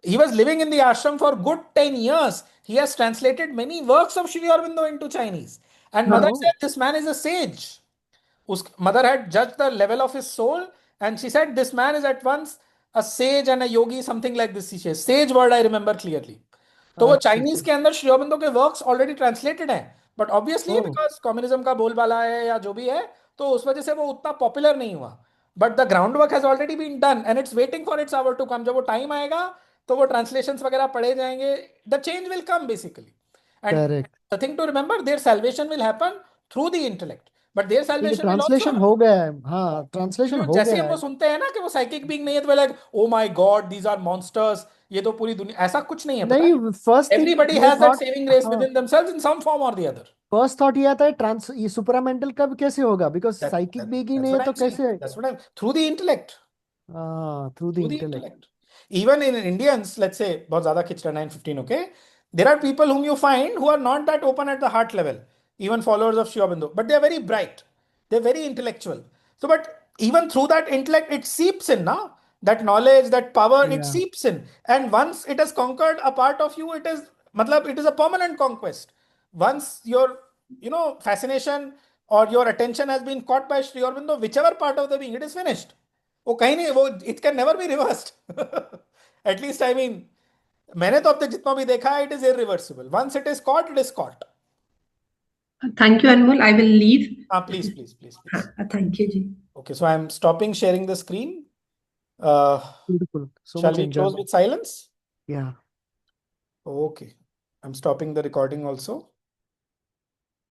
S1: He was living in the ashram for good 10 years. He has translated many works of Sri Aurobindo into Chinese. And mother
S3: oh,
S1: said, this man is a sage. Mother had judged the level of his soul, and she said, this man is at once a sage and a yogi, something like this. She says, sage word I remember clearly. तो वो
S3: अच्छा,
S1: Chinese
S3: अच्छा.
S1: के अंदर श्री अरबिंदो के works already translated हैं, but obviously
S3: Oh,
S1: because communism का बोलबाला है या जो भी है, तो उस वजह से वो उतना पॉपुलर नहीं हुआ. But the ground work has already been done and it's waiting for its hour to come. जब वो टाइम आएगा तो वो ट्रांसलेशंस वगैरह पढ़े जाएंगे, the change will come basically. And
S3: correct.
S1: The thing to remember, their salvation will happen through the intellect, but their
S3: ये
S1: salvation will
S3: translation
S1: also,
S3: हो गया है. हाँ, ट्रांसलेशन हो
S1: जैसे
S3: गया
S1: हम वो
S3: है.
S1: सुनते हैं ना कि वो साइकिक बीइंग नहीं है, तो like oh my god these are monsters, ये तो पूरी दुनिया, ऐसा कुछ नहीं है, पता है.
S3: नहीं, फर्स्ट थिंग
S1: Everybody
S3: ये
S1: has that
S3: thought.
S1: saving grace
S3: हाँ,
S1: within themselves in some form or the other.
S3: First thought ये आता है ये सुपरामेंटल कब कैसे होगा, बिकॉज साइकिक बीइंग ही नहीं
S1: That's
S3: है
S1: what
S3: तो
S1: I'm saying.
S3: कैसे.
S1: That's what I'm, through the intellect.
S3: Through the
S1: Through the
S3: intellect.
S1: intellect. Even in Indians, let's say, बहुत ज़्यादा खिचड़ा 915, okay? There are people whom you find who are not that open at the heart level, even followers of Sri Aurobindo, but they are very bright. They're very intellectual. So, but even through that intellect, it seeps in, now. That knowledge, that power, it
S3: Yeah.
S1: seeps in. And once it has conquered a part of you, it is, matlab, it is a permanent conquest. Once your, you know, fascination or your attention has been caught by Sri Aurobindo, whichever part of the being, it is finished. वो कहीं नहीं, वो it can never be reversed. At least I mean, मैंने तो अब तक जितना भी देखा है, it is irreversible. Once it is caught, it is caught.
S4: Thank you, Anmol. I will leave.
S1: Please.
S4: Thank you, Ji.
S1: Okay, so I'm stopping sharing the screen.
S3: Beautiful. So
S1: Shall
S3: much
S1: we close
S3: enjoyment.
S1: with silence?
S3: Yeah.
S1: Okay, I'm stopping the recording also.